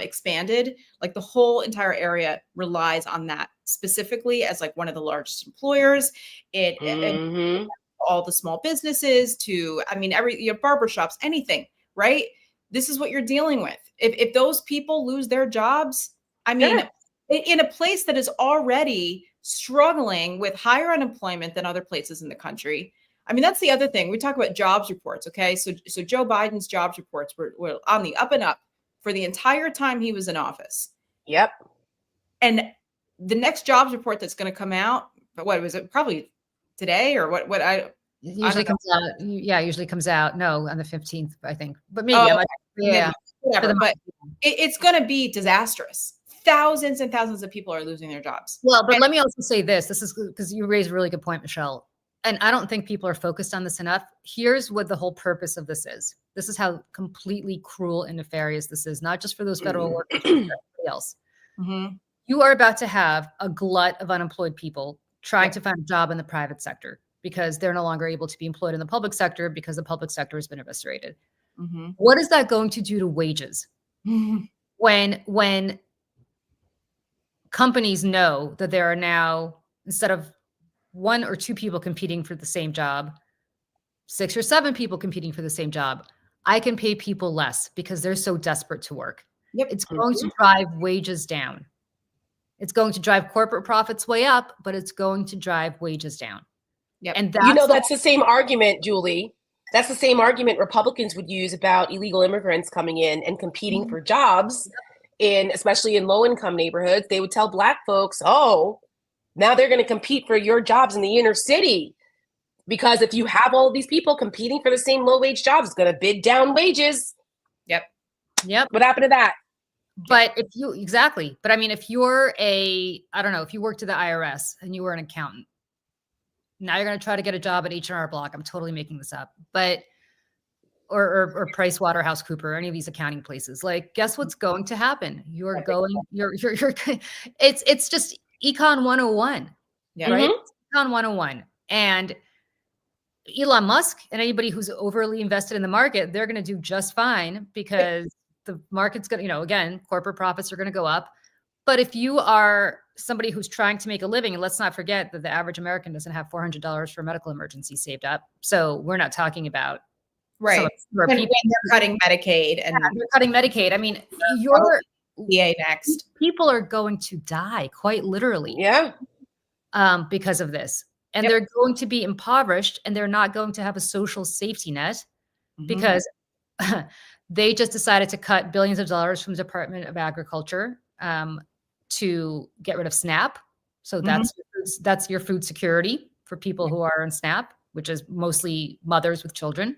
[SPEAKER 3] expanded, like the whole entire area relies on that specifically as like one of the largest employers. And all the small businesses to, barbershops, anything, right? This is what you're dealing with. If those people lose their jobs, in a place that is already struggling with higher unemployment than other places in the country. That's the other thing. We talk about jobs reports. Okay. So Joe Biden's jobs reports were on the up and up for the entire time he was in office.
[SPEAKER 1] Yep.
[SPEAKER 3] And the next jobs report that's going to come out, what was it? Probably today or what
[SPEAKER 2] it usually comes out. Yeah, usually comes out. No, on the 15th, I think. But maybe
[SPEAKER 3] whatever. But it's going to be disastrous. Thousands and thousands of people are losing their jobs.
[SPEAKER 2] Well, but let me also say this. This is because you raised a really good point, Michelle. And I don't think people are focused on this enough. Here's what the whole purpose of this is. This is how completely cruel and nefarious this is, not just for those federal workers, but for everybody else. You are about to have a glut of unemployed people trying to find a job in the private sector because they're no longer able to be employed in the public sector because the public sector has been eviscerated. What is that going to do to wages? When companies know that there are now, instead of 1 or 2 people competing for the same job, 6 or 7 people competing for the same job, I can pay people less because they're so desperate to work. It's going to drive wages down. It's going to drive corporate profits way up, but it's going to drive wages down. And
[SPEAKER 1] that's the same argument, Julie. That's the same argument Republicans would use about illegal immigrants coming in and competing for jobs especially in low-income neighborhoods. They would tell Black folks, now they're going to compete for your jobs in the inner city. Because if you have all of these people competing for the same low-wage jobs, it's going to bid down wages.
[SPEAKER 2] Yep.
[SPEAKER 1] What happened to that?
[SPEAKER 2] But if you're if you worked at the IRS and you were an accountant, now you're going to try to get a job at H&R Block. I'm totally making this up, but or PricewaterhouseCoopers, or any of these accounting places. Like, guess what's going to happen? It's just Econ 101.
[SPEAKER 3] Yeah.
[SPEAKER 2] Right? Econ 101. And Elon Musk and anybody who's overly invested in the market, they're going to do just fine because the market's going to, again, corporate profits are going to go up. But if you are somebody who's trying to make a living, and let's not forget that the average American doesn't have $400 for medical emergency saved up. So we're not talking about
[SPEAKER 3] when they're cutting Medicaid and
[SPEAKER 2] they're cutting Medicaid. I mean, your
[SPEAKER 3] VA next.
[SPEAKER 2] People are going to die quite literally.
[SPEAKER 1] Yeah.
[SPEAKER 2] Because of this. And they're going to be impoverished and they're not going to have a social safety net because they just decided to cut billions of dollars from the Department of Agriculture to get rid of SNAP. So that's your food security for people who are on SNAP, which is mostly mothers with children.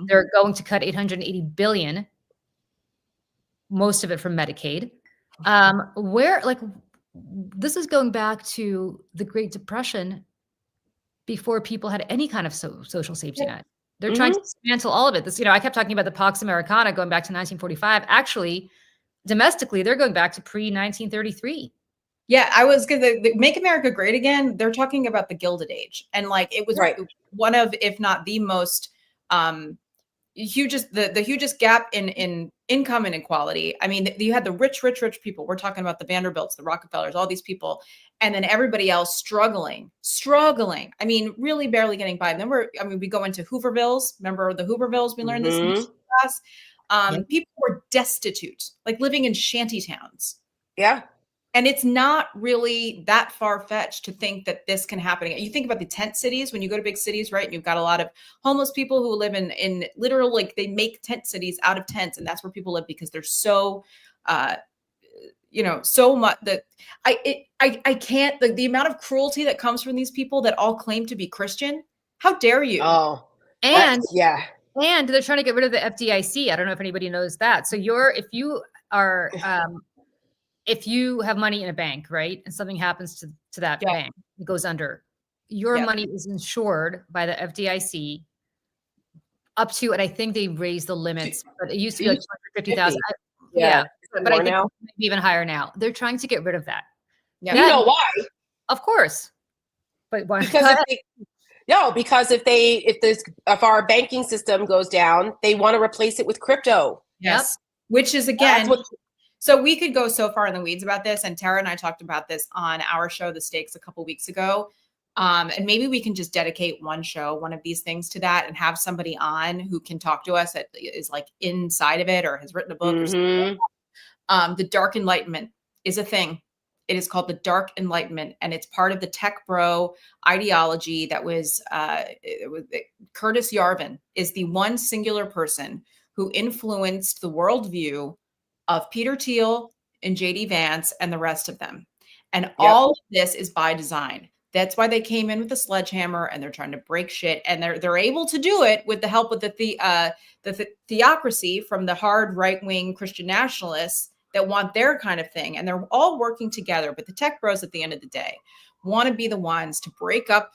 [SPEAKER 2] They're going to cut $880 billion, most of it from Medicaid. This is going back to the Great Depression before people had any kind of social safety net. They're trying to dismantle all of it. This, I kept talking about the Pax Americana going back to 1945. Actually, domestically, they're going back to pre-1933.
[SPEAKER 3] Yeah, I was going to Make America Great Again. They're talking about the Gilded Age. And it was one of, if not the most hugest, the hugest gap in income inequality. I mean, you had the rich people. We're talking about the Vanderbilts, the Rockefellers, all these people. And then everybody else struggling. I mean, really barely getting by. Then we go into Hoovervilles. Remember the Hoovervilles? We learned this in class. People were destitute, living in shanty towns.
[SPEAKER 1] Yeah.
[SPEAKER 3] And it's not really that far-fetched to think that this can happen. You think about the tent cities, when you go to big cities, right? And you've got a lot of homeless people who live in literal, they make tent cities out of tents. And that's where people live because they're so, so much that I can't, the amount of cruelty that comes from these people that all claim to be Christian. How dare you?
[SPEAKER 1] Oh,
[SPEAKER 2] and
[SPEAKER 1] and
[SPEAKER 2] they're trying to get rid of the FDIC. I don't know if anybody knows that. So if you have money in a bank, right, and something happens to that bank, it goes under, your money is insured by the FDIC up to, and I think they raised the limits, but it used to be 250,000. Yeah. But I think maybe even higher now. They're trying to get rid of that.
[SPEAKER 1] Yeah. You know why?
[SPEAKER 2] Of course. But why?
[SPEAKER 1] Because if our banking system goes down, they want to replace it with crypto.
[SPEAKER 3] Yes. Which is again, so we could go so far in the weeds about this. And Tara and I talked about this on our show, The Stakes, a couple of weeks ago. And maybe we can just dedicate one of these things to that and have somebody on who can talk to us that is inside of it or has written a book or something. The Dark Enlightenment is a thing. It is called the Dark Enlightenment, and it's part of the tech bro ideology that was Curtis Yarvin is the one singular person who influenced the worldview of Peter Thiel and JD Vance and the rest of them. And all of this is by design. That's why they came in with a sledgehammer and they're trying to break shit. And they're able to do it with the help of the theocracy from the hard right-wing Christian nationalists that want their kind of thing. And they're all working together. But the tech bros at the end of the day want to be the ones to break up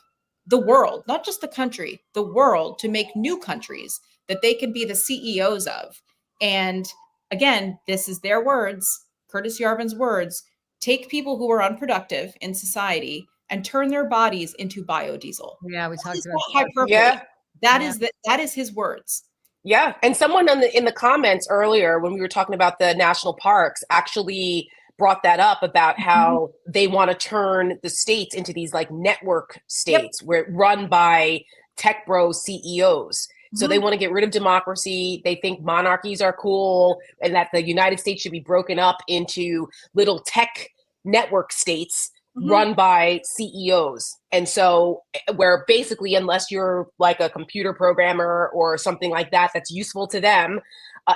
[SPEAKER 3] the world, not just the country, the world, to make new countries that they can be the CEOs of. And again, this is their words, Curtis Yarvin's words, take people who are unproductive in society and turn their bodies into biodiesel.
[SPEAKER 2] Yeah, we talked about
[SPEAKER 3] hyperbole. Yeah. That is his words.
[SPEAKER 1] Yeah. And someone in the comments earlier when we were talking about the national parks actually brought that up about how they want to turn the states into these network states where run by tech bro CEOs. So they want to get rid of democracy. They think monarchies are cool and that the United States should be broken up into little tech network states run by CEOs. And so where basically, unless you're a computer programmer or something like that, that's useful to them,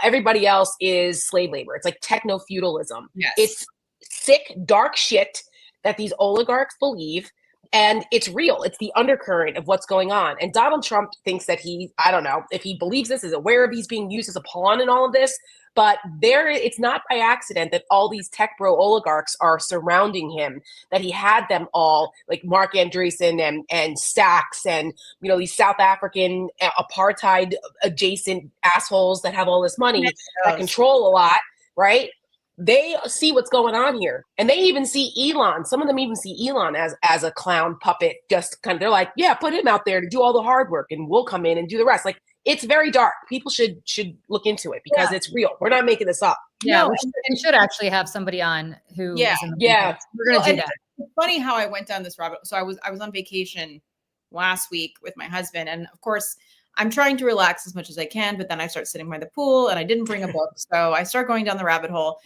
[SPEAKER 1] everybody else is slave labor. It's like techno-feudalism.
[SPEAKER 3] Yes.
[SPEAKER 1] It's sick, dark shit that these oligarchs believe. And it's real. It's the undercurrent of what's going on. And Donald Trump thinks that I don't know if he believes this, is aware of he's being used as a pawn in all of this. But it's not by accident that all these tech bro oligarchs are surrounding him, that he had them all, like Mark Andreessen and Sachs and, these South African apartheid adjacent assholes that have all this money that control a lot, right? they see what's going on here, and they even see Elon. Some of them even see Elon as a clown puppet. Just kind of, they're like, yeah, put him out there to do all the hard work, and we'll come in and do the rest. Like, it's very dark. People should look into it because it's real. We're not making this up.
[SPEAKER 2] Yeah,
[SPEAKER 3] No,
[SPEAKER 2] we should actually have somebody on who.
[SPEAKER 3] Yeah,
[SPEAKER 2] is in the
[SPEAKER 1] yeah.
[SPEAKER 2] business. We're gonna do that.
[SPEAKER 3] It's funny how I went down this rabbit. So I was on vacation last week with my husband, and of course I'm trying to relax as much as I can, but then I start sitting by the pool and I didn't bring a book. So I start going down the rabbit hole.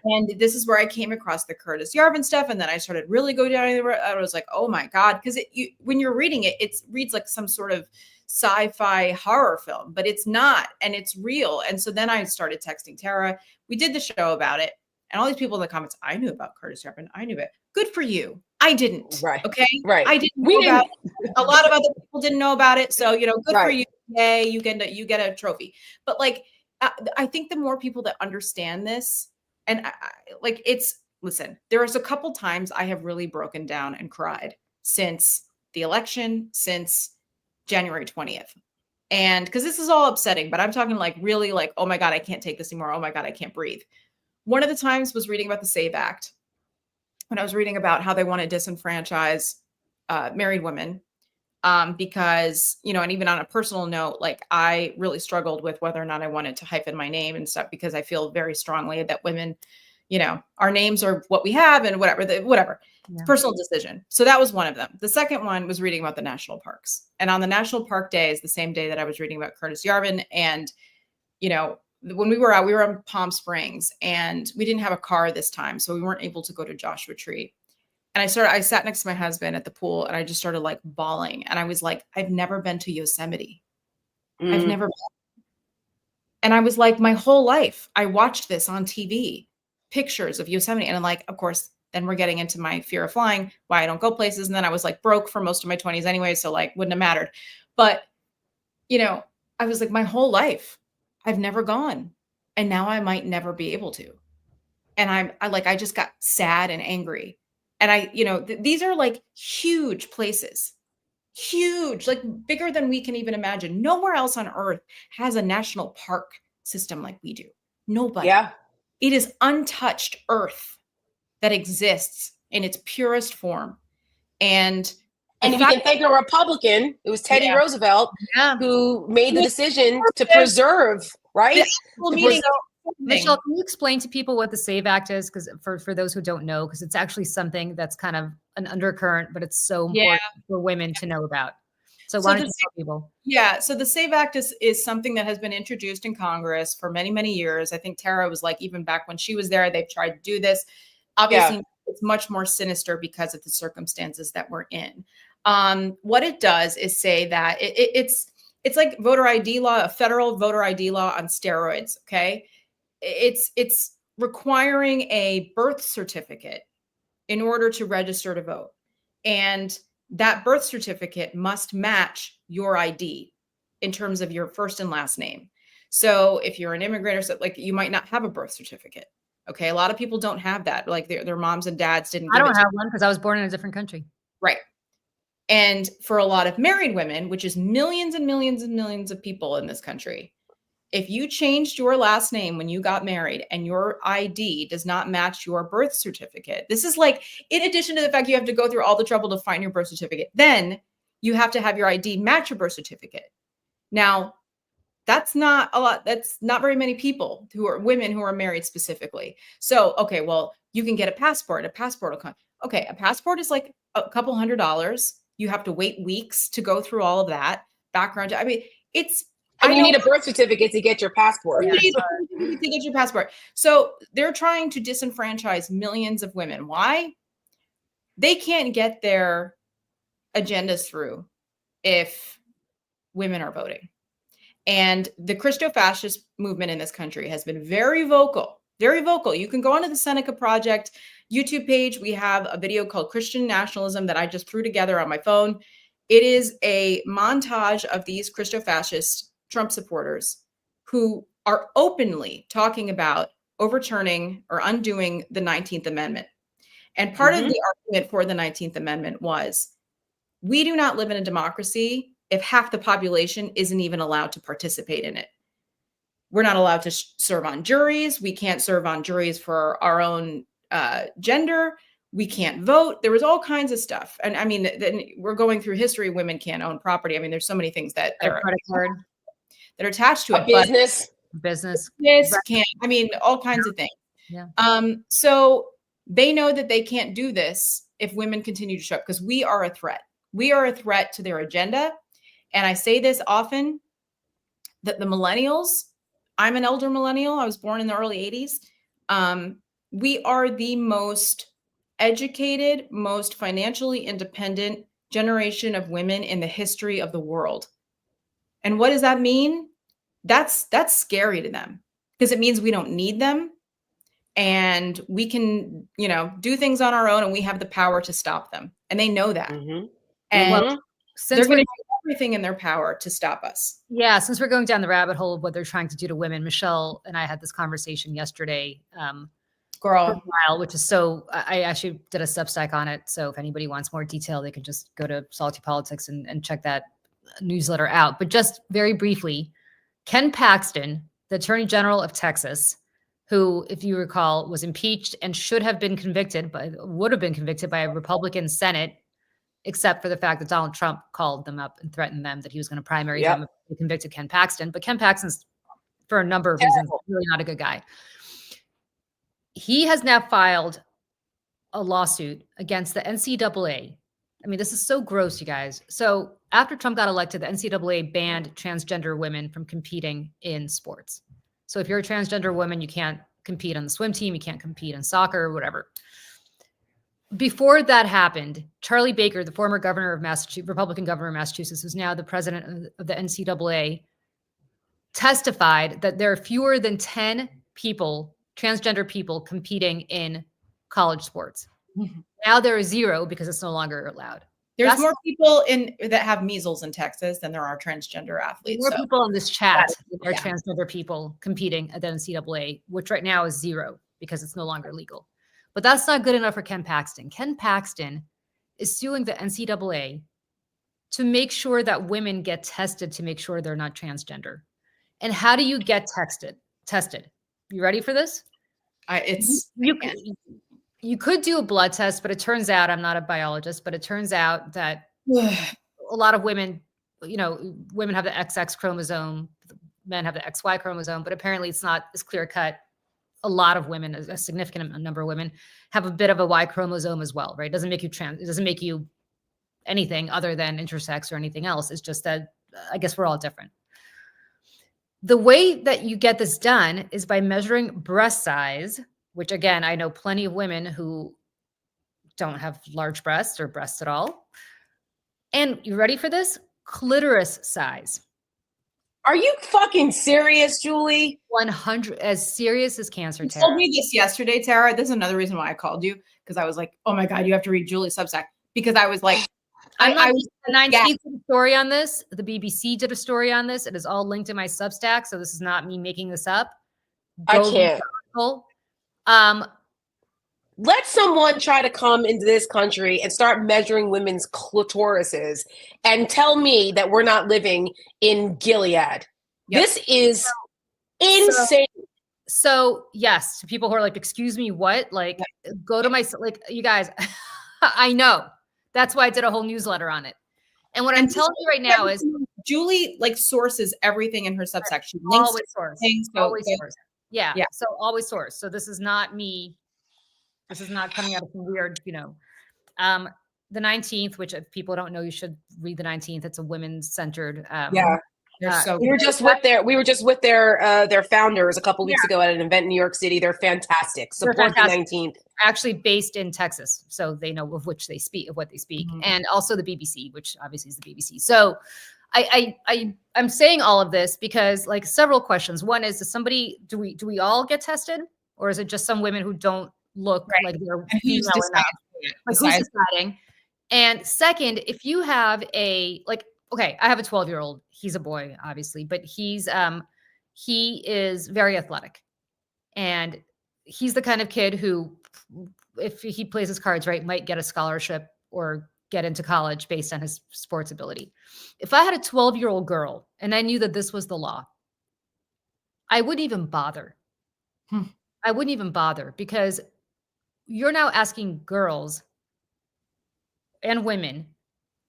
[SPEAKER 3] And this is where I came across the Curtis Yarvin stuff. And then I started really going down the road. I was like, oh my God. Because when you're reading it, it reads like some sort of sci-fi horror film, but it's not, and it's real. And so then I started texting Tara. We did the show about it. And all these people in the comments, I knew about Curtis Yarvin. I knew it. Good for you. I didn't.
[SPEAKER 1] Right.
[SPEAKER 3] Okay.
[SPEAKER 1] Right.
[SPEAKER 3] I didn't know about it. A lot of other people didn't know about it. So, good for you. Yay, you get a trophy. But like, I think the more people that understand this, and listen, there was a couple times I have really broken down and cried since the election, since January 20th. And because this is all upsetting, but I'm talking like really like, oh my God, I can't take this anymore. Oh my God, I can't breathe. One of the times was reading about the SAVE Act, when I was reading about how they want to disenfranchise married women. Because, and even on a personal note, like I really struggled with whether or not I wanted to hyphen my name and stuff, because I feel very strongly that women, our names are what we have and whatever. Yeah. Personal decision. So that was one of them. The second one was reading about the national parks. And on the National Park Day is the same day that I was reading about Curtis Yarvin. And, when we were out, we were in Palm Springs and we didn't have a car this time. So we weren't able to go to Joshua Tree. And I sat next to my husband at the pool and I just started like bawling. And I was like, I've never been to Yosemite. I've never been. And I was like, my whole life, I watched this on TV, pictures of Yosemite. And I'm like, of course, then we're getting into my fear of flying, why I don't go places. And then I was like broke for most of my 20s anyway. So like, wouldn't have mattered. But, I was like, my whole life, I've never gone. And now I might never be able to. And I just got sad and angry. And these are like huge places, huge, like bigger than we can even imagine. Nowhere else on earth has a national park system like we do. Nobody.
[SPEAKER 1] Yeah.
[SPEAKER 3] It is untouched earth that exists in its purest form. And
[SPEAKER 1] if you can thank a Republican, it was Teddy Roosevelt who made the decision to preserve, right?
[SPEAKER 2] Michelle, can you explain to people what the SAVE Act is? Because for those who don't know, because it's actually something that's kind of an undercurrent, but it's so important for women to know about. So why don't you tell people?
[SPEAKER 3] Yeah. So the SAVE Act is something that has been introduced in Congress for many, many years. I think Tara was like, even back when she was there, they've tried to do this. Obviously, it's much more sinister because of the circumstances that we're in. What it does is say that it's like voter ID law, a federal voter ID law on steroids. Okay. It's requiring a birth certificate in order to register to vote. And that birth certificate must match your ID in terms of your first and last name. So if you're an immigrant or something, like you might not have a birth certificate. Okay. A lot of people don't have that. Like their moms and dads didn't.
[SPEAKER 2] I don't have one because I was born in a different country.
[SPEAKER 3] Right. And for a lot of married women, which is millions and millions and millions of people in this country, if you changed your last name when you got married and your ID does not match your birth certificate, this is like, in addition to the fact you have to go through all the trouble to find your birth certificate, then you have to have your ID match your birth certificate. Now, that's not a lot. That's not very many people who are women who are married specifically. So, okay, well, you can get a passport. A passport will come. Okay, a passport is like a couple $100s. You have to wait weeks to go through all of that background. I mean, it's.
[SPEAKER 1] And you need a birth certificate to get your passport.
[SPEAKER 3] You need to get your passport. So they're trying to disenfranchise millions of women. Why? They can't get their agendas through if women are voting. And the Christo-fascist movement in this country has been very vocal, very vocal. You can go onto the Seneca Project YouTube page. We have a video called Christian Nationalism that I just threw together on my phone. It is a montage of these Christo-fascist Trump supporters who are openly talking about overturning or undoing the 19th Amendment. And part of the argument for the 19th Amendment was, we do not live in a democracy if half the population isn't even allowed to participate in it. We're not allowed to serve on juries. We can't serve on juries for our own gender. We can't vote. There was all kinds of stuff. And I mean, then we're going through history. Women can't own property. I mean, there's so many things that are attached to it.
[SPEAKER 2] Business.
[SPEAKER 3] This can't, I mean, all kinds of things.
[SPEAKER 2] Yeah.
[SPEAKER 3] So they know that they can't do this if women continue to show up, because we are a threat. We are a threat to their agenda. And I say this often, that the millennials, I'm an elder millennial. I was born in the early 80s. We are the most educated, most financially independent generation of women in the history of the world. And what does that mean? That's scary to them, because it means we don't need them, and we can, do things on our own, and we have the power to stop them. And they know that. And they're going to do everything in their power to stop us.
[SPEAKER 2] Yeah. Since we're going down the rabbit hole of what they're trying to do to women, Michelle and I had this conversation yesterday.
[SPEAKER 3] Girl,
[SPEAKER 2] which is so, I actually did a Substack on it. So if anybody wants more detail, they can just go to Salty Politics and check that newsletter out. But just very briefly, Ken Paxton, the Attorney General of Texas, who, if you recall, was impeached and would have been convicted by a Republican Senate, except for the fact that Donald Trump called them up and threatened them that he was going to primary them if they convicted Ken Paxton. But Ken Paxton's, for a number of reasons, really not a good guy. He has now filed a lawsuit against the NCAA. I mean, this is so gross, you guys. So after Trump got elected, the NCAA banned transgender women from competing in sports. So if you're a transgender woman, you can't compete on the swim team, you can't compete in soccer or whatever. Before that happened, Charlie Baker, the former governor of Massachusetts, Republican governor of Massachusetts, who's now the president of the NCAA, testified that there are fewer than 10 people, transgender people, competing in college sports. Mm-hmm. Now there are 0 because it's no longer allowed.
[SPEAKER 3] There's more people that have measles in Texas than there are transgender athletes.
[SPEAKER 2] More people in this chat are transgender people competing at the NCAA, which right now is 0 because it's no longer legal. But that's not good enough for Ken Paxton. Ken Paxton is suing the NCAA to make sure that women get tested to make sure they're not transgender. And how do you get tested? You ready for this? You could do a blood test, but it turns out, I'm not a biologist, but it turns out that a lot of women, women have the XX chromosome, men have the XY chromosome, but apparently it's not as clear cut. A lot of women, a significant number of women, have a bit of a Y chromosome as well, right? It doesn't make you trans. It doesn't make you anything other than intersex or anything else. It's just that I guess we're all different. The way that you get this done is by measuring breast size, which again, I know plenty of women who don't have large breasts or breasts at all. And you ready for this? Clitoris size.
[SPEAKER 1] Are you fucking serious, Julie?
[SPEAKER 2] 100, as serious as cancer,
[SPEAKER 3] You
[SPEAKER 2] Tara.
[SPEAKER 3] told me this yesterday, Tara. This is another reason why I called you, because I was like, oh my God, you have to read Julie's Substack. Because I was like,
[SPEAKER 2] I was the 19th did a story on this. The BBC did a story on this. It is all linked in my Substack. So this is not me making this up.
[SPEAKER 1] I can't. Let someone try to come into this country and start measuring women's clitorises and tell me that we're not living in Gilead. Yep. This is insane.
[SPEAKER 2] So yes, to people who are like, excuse me, what? Like, go to my, like, you guys, I know. That's why I did a whole newsletter on it. And what I'm telling you right now is
[SPEAKER 3] Julie sources everything in her Substack. She
[SPEAKER 2] links always source.
[SPEAKER 3] Things,
[SPEAKER 2] always source. Yeah. So always source. So this is not me. This is not coming out of some weird, the 19th, which if people don't know, you should read the 19th. It's a women's centered.
[SPEAKER 1] We were just with their founders a couple weeks ago at an event in New York City. They're fantastic. Support the 19th.
[SPEAKER 2] Actually based in Texas, so they know of what they speak, mm-hmm. And also the BBC, which obviously is the BBC. So I'm saying all of this because like several questions. One is, do we all get tested, or is it just some women who don't look like they're female enough? Like who's deciding? And second, if you have I have a 12-year-old. He's a boy, obviously, but he is very athletic, and he's the kind of kid who, if he plays his cards right, might get a scholarship or get into college based on his sports ability. If I had a 12-year-old girl and I knew that this was the law, I wouldn't even bother.
[SPEAKER 3] Hmm.
[SPEAKER 2] I wouldn't even bother because you're now asking girls and women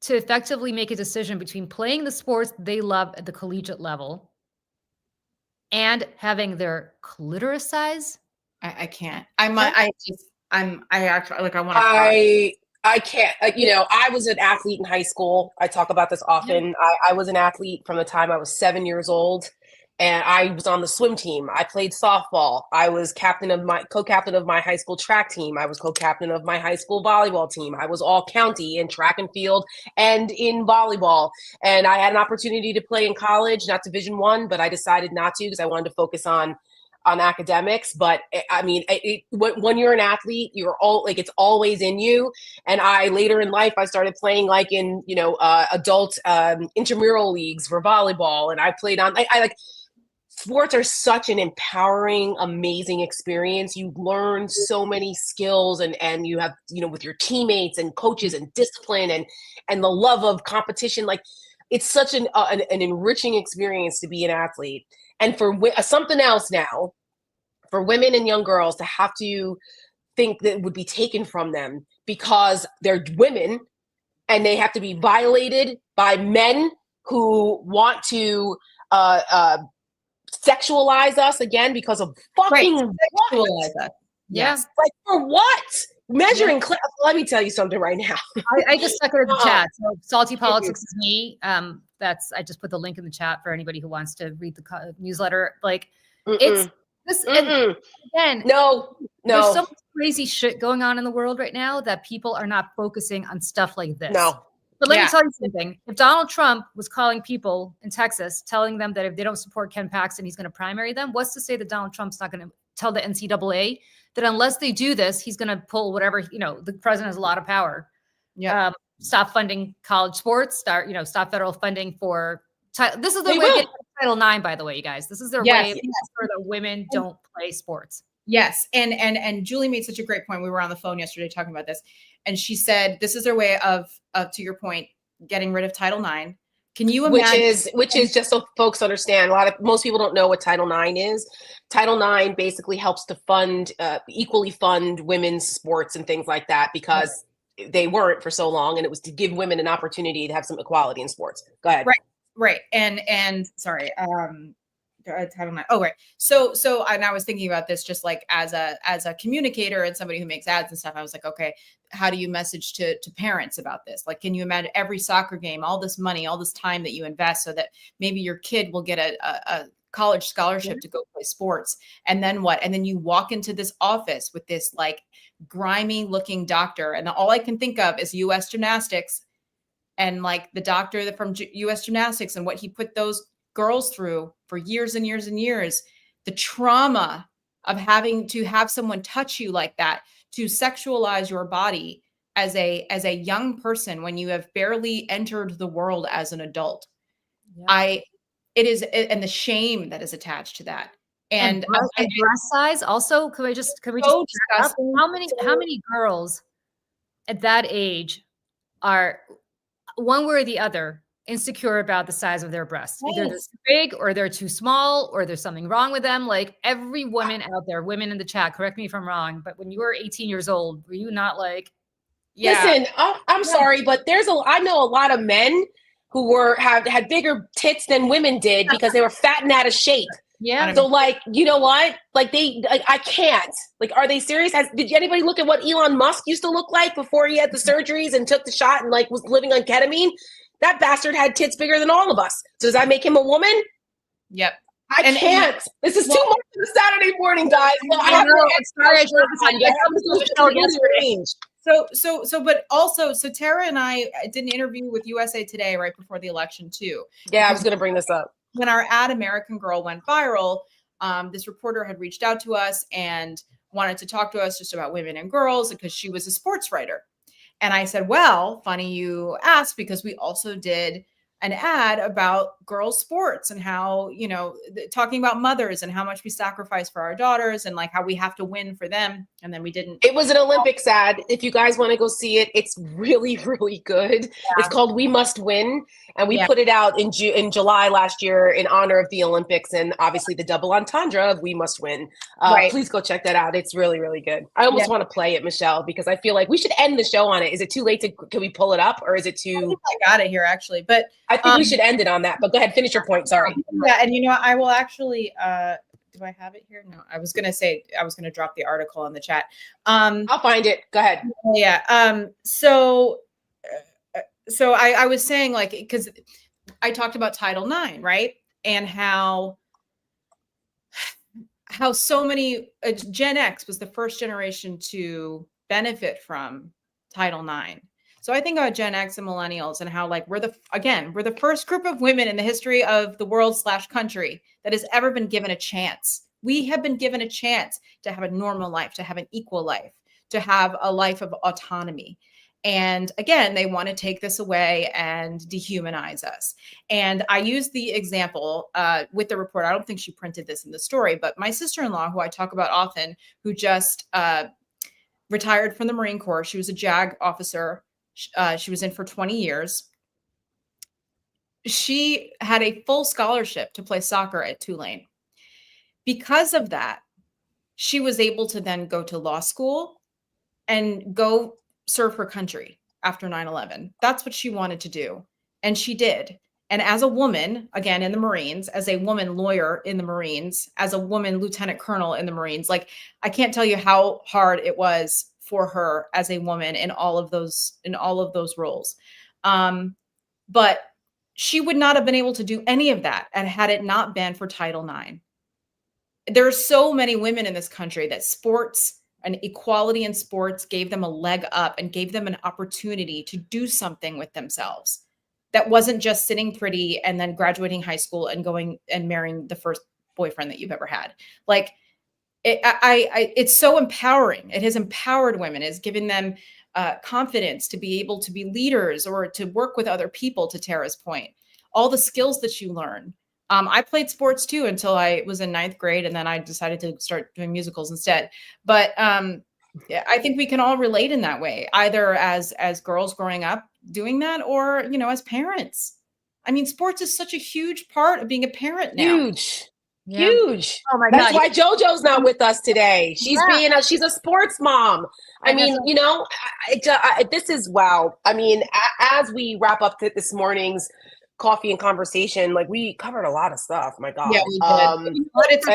[SPEAKER 2] to effectively make a decision between playing the sports they love at the collegiate level and having their clitoris size.
[SPEAKER 3] I can't. I actually like I want to
[SPEAKER 1] I can't. I was an athlete in high school. I talk about this often. I was an athlete from the time I was 7 years old, and I was on the swim team. I played softball. I was co-captain of my high school track team. I was co-captain of my high school volleyball team. I was all county in track and field and in volleyball. And I had an opportunity to play in college, not Division I, but I decided not to because I wanted to focus on academics. But I mean, when you're an athlete, it's always in you. And I later in life, I started playing like in adult intramural leagues for volleyball, and I played on. I like sports are such an empowering, amazing experience. You learn so many skills, and you have with your teammates and coaches and discipline and the love of competition. Like it's such an enriching experience to be an athlete. And for something else now, for women and young girls to have to think that would be taken from them because they're women and they have to be violated by men who want to sexualize us again because of fucking
[SPEAKER 3] sexualize us.
[SPEAKER 2] Yes.
[SPEAKER 1] Like for what? Measuring let me tell you something right now.
[SPEAKER 2] I just stuck it in the chat. So Salty Politics is me. I just put the link in the chat for anybody who wants to read the newsletter. Like it's this and again.
[SPEAKER 1] No.
[SPEAKER 2] There's so much crazy shit going on in the world right now that people are not focusing on stuff like this.
[SPEAKER 1] No.
[SPEAKER 2] But let me tell you something. If Donald Trump was calling people in Texas, telling them that if they don't support Ken Paxton, he's going to primary them, what's to say that Donald Trump's not going to tell the NCAA that unless they do this, he's going to pull whatever, the president has a lot of power.
[SPEAKER 3] Yeah.
[SPEAKER 2] Stop funding college sports, stop federal funding for this is the way to get Title IX, by the way, you guys. This is their way to ensure that women don't play sports.
[SPEAKER 3] Yes. And Julie made such a great point. We were on the phone yesterday talking about this. And she said, this is their way of to your point, getting rid of Title IX. Can you imagine?
[SPEAKER 1] Which is just so folks understand, most people don't know what Title IX is. Title IX basically helps to equally fund women's sports and things like that because they weren't for so long. And it was to give women an opportunity to have some equality in sports. Go ahead.
[SPEAKER 3] Right. And sorry, Title IX. Oh, right. So and I was thinking about this just like as a communicator and somebody who makes ads and stuff. I was like, okay, how do you message to parents about this? Like, can you imagine every soccer game, all this money, all this time that you invest so that maybe your kid will get a college scholarship to go play sports? And then what? And then you walk into this office with this like grimy looking doctor. And all I can think of is US Gymnastics and like the doctor from US Gymnastics and what he put those girls through for years and years and years, the trauma of having to have someone touch you like that, to sexualize your body as a young person when you have barely entered the world as an adult. And the shame that is attached to that. And
[SPEAKER 2] breast size also, can we just how many girls at that age are one way or the other insecure about the size of their breasts? Either they're too big or they're too small or there's something wrong with them. Like every woman out there, women in the chat, correct me if I'm wrong, but when you were 18 years old, were you not like,
[SPEAKER 1] listen, I'm sorry, but I know a lot of men who had bigger tits than women did because they were fat and out of shape.
[SPEAKER 2] Yeah.
[SPEAKER 1] So like, you know what? Like I can't. Like, are they serious? Did anybody look at what Elon Musk used to look like before he had the surgeries and took the shot and like was living on ketamine? That bastard had tits bigger than all of us. So does that make him a woman?
[SPEAKER 3] Yep.
[SPEAKER 1] I can't. This is too much for the Saturday morning, guys.
[SPEAKER 3] So Tara and I did an interview with USA Today right before the election too.
[SPEAKER 1] Yeah, I was going to bring this up.
[SPEAKER 3] When our ad American Girl went viral, this reporter had reached out to us and wanted to talk to us just about women and girls because she was a sports writer. And I said, well, funny you asked, because we also did an ad about girls sports and how, talking about mothers and how much we sacrifice for our daughters and like how we have to win for them. And then we didn't.
[SPEAKER 1] It was an Olympics ad. If you guys want to go see it, it's really, really good. Yeah. It's called We Must Win. And we put it out in July last year in honor of the Olympics and obviously the double entendre of We Must Win. Please go check that out. It's really, really good. I almost want to play it, Michelle, because I feel like we should end the show on it. Is it too late can we pull it up, or is it too?
[SPEAKER 3] I got it here actually, but
[SPEAKER 1] I think we should end it on that. But go ahead, finish your point. Sorry.
[SPEAKER 3] Yeah, and I will actually. Do I have it here? No, I was gonna drop the article in the chat.
[SPEAKER 1] I'll find it. Go ahead.
[SPEAKER 3] Yeah. So I was saying, like, because I talked about Title IX, right, and how so many Gen X was the first generation to benefit from Title IX. So I think about Gen X and millennials and how like we're the first group of women in the history of the world / country that has ever been given a chance. We have been given a chance to have a normal life, to have an equal life, to have a life of autonomy. And again, they want to take this away and dehumanize us. And I use the example with the report. I don't think she printed this in the story, but my sister-in-law, who I talk about often, who just retired from the Marine Corps. She was a JAG officer. She was in for 20 years. She had a full scholarship to play soccer at Tulane. Because of that, she was able to then go to law school and go serve her country after 9/11. That's what she wanted to do. And she did. And as a woman, again, in the Marines, as a woman lawyer in the Marines, as a woman lieutenant colonel in the Marines, like I can't tell you how hard it was for her as a woman in all of those roles. But she would not have been able to do any of that and had it not been for Title IX. There are so many women in this country that sports and equality in sports gave them a leg up and gave them an opportunity to do something with themselves. That wasn't just sitting pretty and then graduating high school and going and marrying the first boyfriend that you've ever had. Like, it's so empowering. It has empowered women. It's given them confidence to be able to be leaders or to work with other people, to Tara's point. All the skills that you learn. I played sports too until I was in 9th grade, and then I decided to start doing musicals instead. But I think we can all relate in that way, either as girls growing up doing that or, as parents. I mean, sports is such a huge part of being a parent now.
[SPEAKER 1] Huge. Yeah. Huge.
[SPEAKER 2] Oh my
[SPEAKER 1] That's
[SPEAKER 2] God.
[SPEAKER 1] why JoJo's not with us today. She's she's a sports mom. I mean, this is wow. I mean, as we wrap up this morning's coffee and conversation, like we covered a lot of stuff. My God.
[SPEAKER 3] Yeah, we did. But
[SPEAKER 2] if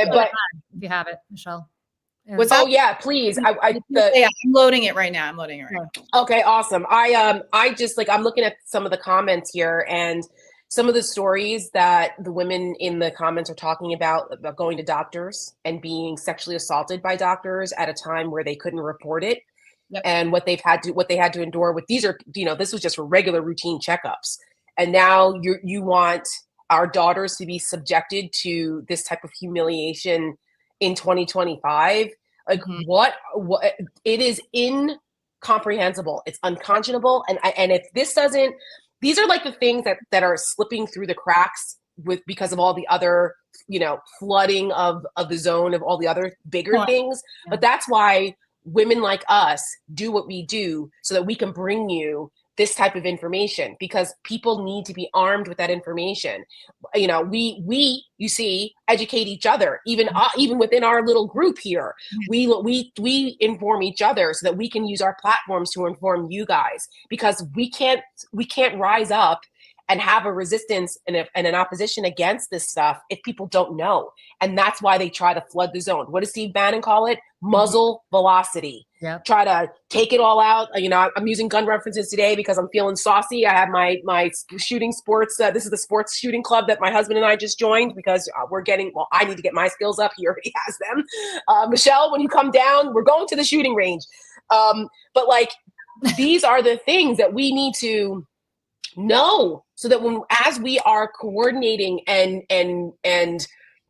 [SPEAKER 2] you have it, Michelle.
[SPEAKER 3] What's that?
[SPEAKER 1] Oh yeah, please.
[SPEAKER 3] I'm loading it right now.
[SPEAKER 1] Okay, awesome. I just I'm looking at some of the comments here, and some of the stories that the women in the comments are talking about going to doctors and being sexually assaulted by doctors at a time where they couldn't report it. Yep. And what they had to endure with these are, this was just for regular routine checkups. And now you want our daughters to be subjected to this type of humiliation in 2025. Like what it is incomprehensible. It's unconscionable. And if this doesn't, these are like the things that are slipping through the cracks because of all the other, flooding of the zone of all the other bigger things. Yeah. But that's why women like us do what we do, so that we can bring you this type of information, because people need to be armed with that information. We educate each other, even within our little group here. We inform each other so that we can use our platforms to inform you guys, because we can't rise up and have a resistance and an opposition against this stuff if people don't know. And that's why they try to flood the zone. What does Steve Bannon call it? Muzzle velocity. Yep. Try to take it all out. I'm using gun references today because I'm feeling saucy. I have my shooting sports. This is the sports shooting club that my husband and I just joined, because I need to get my skills up. He already has them. Michelle, when you come down, we're going to the shooting range. But these are the things that we need to know, so that as we are coordinating and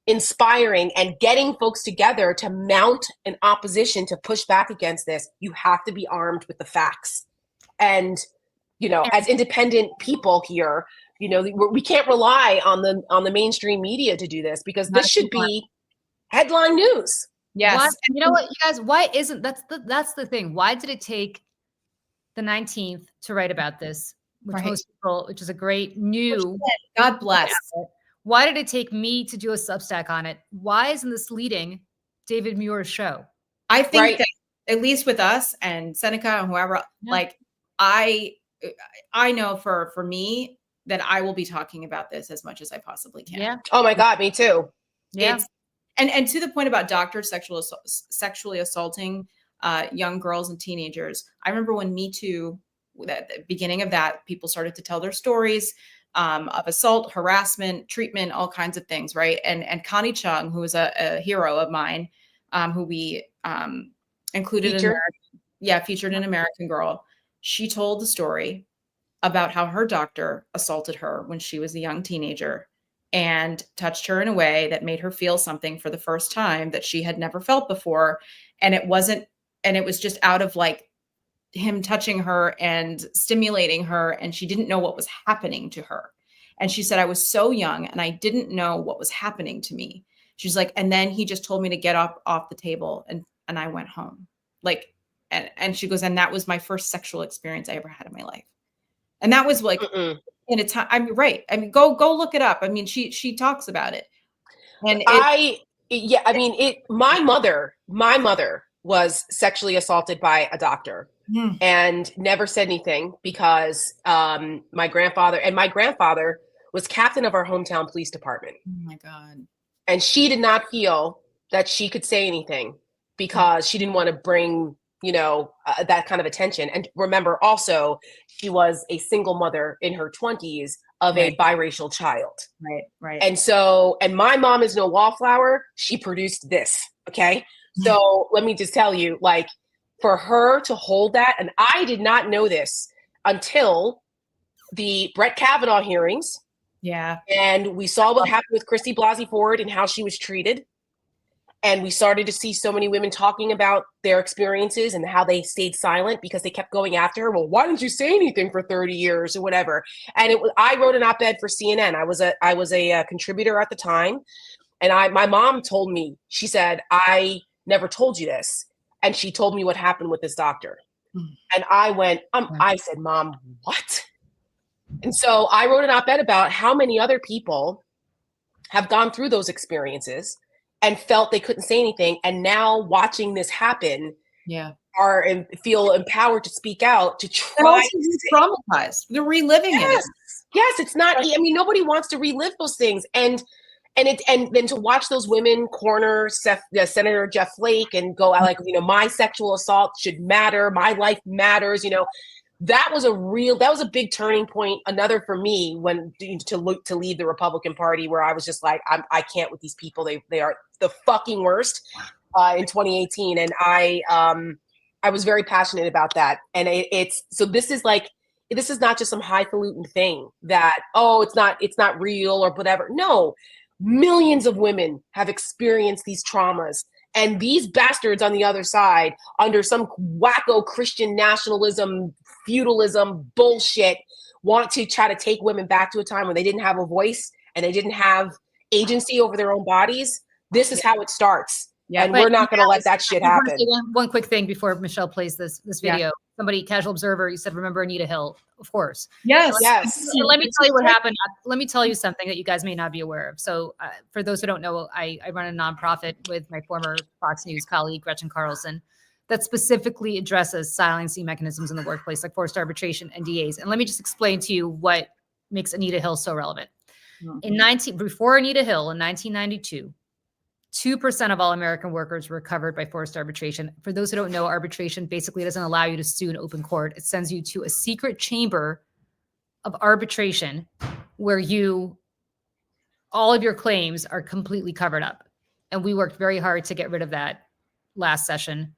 [SPEAKER 1] inspiring and getting folks together to mount an opposition to push back against this, you have to be armed with the facts. And as independent people here, we can't rely on the mainstream media to do this, because
[SPEAKER 3] Not
[SPEAKER 1] this
[SPEAKER 3] if
[SPEAKER 1] should
[SPEAKER 3] you want.
[SPEAKER 1] be headline news.
[SPEAKER 3] Yes.
[SPEAKER 2] Why, you know what, you guys, why isn't that's the thing. Why did it take the 19th to write about this, which
[SPEAKER 3] Right.
[SPEAKER 2] most people, which is a great new
[SPEAKER 3] God bless.
[SPEAKER 2] Why did it take me to do a Substack on it? Why isn't this leading David Muir's show?
[SPEAKER 3] I think
[SPEAKER 1] Right.
[SPEAKER 3] that at least with us and Seneca and whoever,
[SPEAKER 2] Yeah.
[SPEAKER 3] like I know for me that I will be talking about this as much as I possibly can.
[SPEAKER 2] Yeah.
[SPEAKER 1] Oh my God, me too.
[SPEAKER 2] Yeah.
[SPEAKER 3] It's, and to the point about doctors sexually assaulting young girls and teenagers. I remember when Me Too, at the beginning of that, people started to tell their stories of assault, harassment, treatment, all kinds of things, right? And Connie Chung, who is a hero of mine, who we included featured in American Girl. She told the story about how her doctor assaulted her when she was a young teenager and touched her in a way that made her feel something for the first time that she had never felt before. And it was just out of like him touching her and stimulating her, and she didn't know what was happening to her. And she said, I was so young and I didn't know what was happening to me. She's like, and then he just told me to get up off the table, and I went home. Like, and she goes, and that was my first sexual experience I ever had in my life. And that was like in a time. I'm right. I mean, go look it up. I mean, she talks about it. And
[SPEAKER 1] my mother was sexually assaulted by a doctor and never said anything, because my grandfather was captain of our hometown police department.
[SPEAKER 3] oh my God.
[SPEAKER 1] And she did not feel that she could say anything because she didn't want to bring, that kind of attention. And remember also, she was a single mother in her 20s of a biracial child.
[SPEAKER 3] Right.
[SPEAKER 1] And my mom is no wallflower. She produced this. Okay. So let me just tell you, like, for her to hold that, and I did not know this until the Brett Kavanaugh hearings.
[SPEAKER 3] Yeah.
[SPEAKER 1] And we saw what happened with Christy Blasey Ford and how she was treated. And we started to see so many women talking about their experiences and how they stayed silent because they kept going after her. Well, why didn't you say anything for 30 years or whatever? And I wrote an op-ed for CNN. I was a contributor at the time. And my mom told me, she said, I never told you this. And she told me what happened with this doctor. And I went, I said, Mom, what? And so I wrote an op-ed about how many other people have gone through those experiences and felt they couldn't say anything. And now watching this happen, feel empowered to speak out, to try.
[SPEAKER 3] Traumatized. They're reliving it.
[SPEAKER 1] Yes, it's not. I mean, nobody wants to relive those things, and then to watch those women corner Senator Jeff Flake and go like, my sexual assault should matter, my life matters. That was a big turning point. Another for me to leave the Republican Party, where I was just like, I can't with these people. They are the fucking worst in 2018. And I was very passionate about that. And this is not just some highfalutin thing that, it's not real or whatever. No, millions of women have experienced these traumas. And these bastards on the other side, under some wacko Christian nationalism, feudalism bullshit, want to try to take women back to a time when they didn't have a voice and they didn't have agency over their own bodies. This is how it starts. Yeah, and we're not going to let that shit happen.
[SPEAKER 2] One quick thing before Michelle plays this video. Yeah. Somebody, casual observer, you said, remember Anita Hill? Of course.
[SPEAKER 3] Yes.
[SPEAKER 2] Let me tell you what happened. Let me tell you something that you guys may not be aware of. So for those who don't know, I run a nonprofit with my former Fox News colleague, Gretchen Carlson, that specifically addresses silencing mechanisms in the workplace, like forced arbitration, NDAs. And let me just explain to you what makes Anita Hill so relevant. Before Anita Hill in 1992, 2% of all American workers were covered by forced arbitration. For those who don't know, arbitration basically doesn't allow you to sue in open court. It sends you to a secret chamber of arbitration where all of your claims are completely covered up. And we worked very hard to get rid of that last session,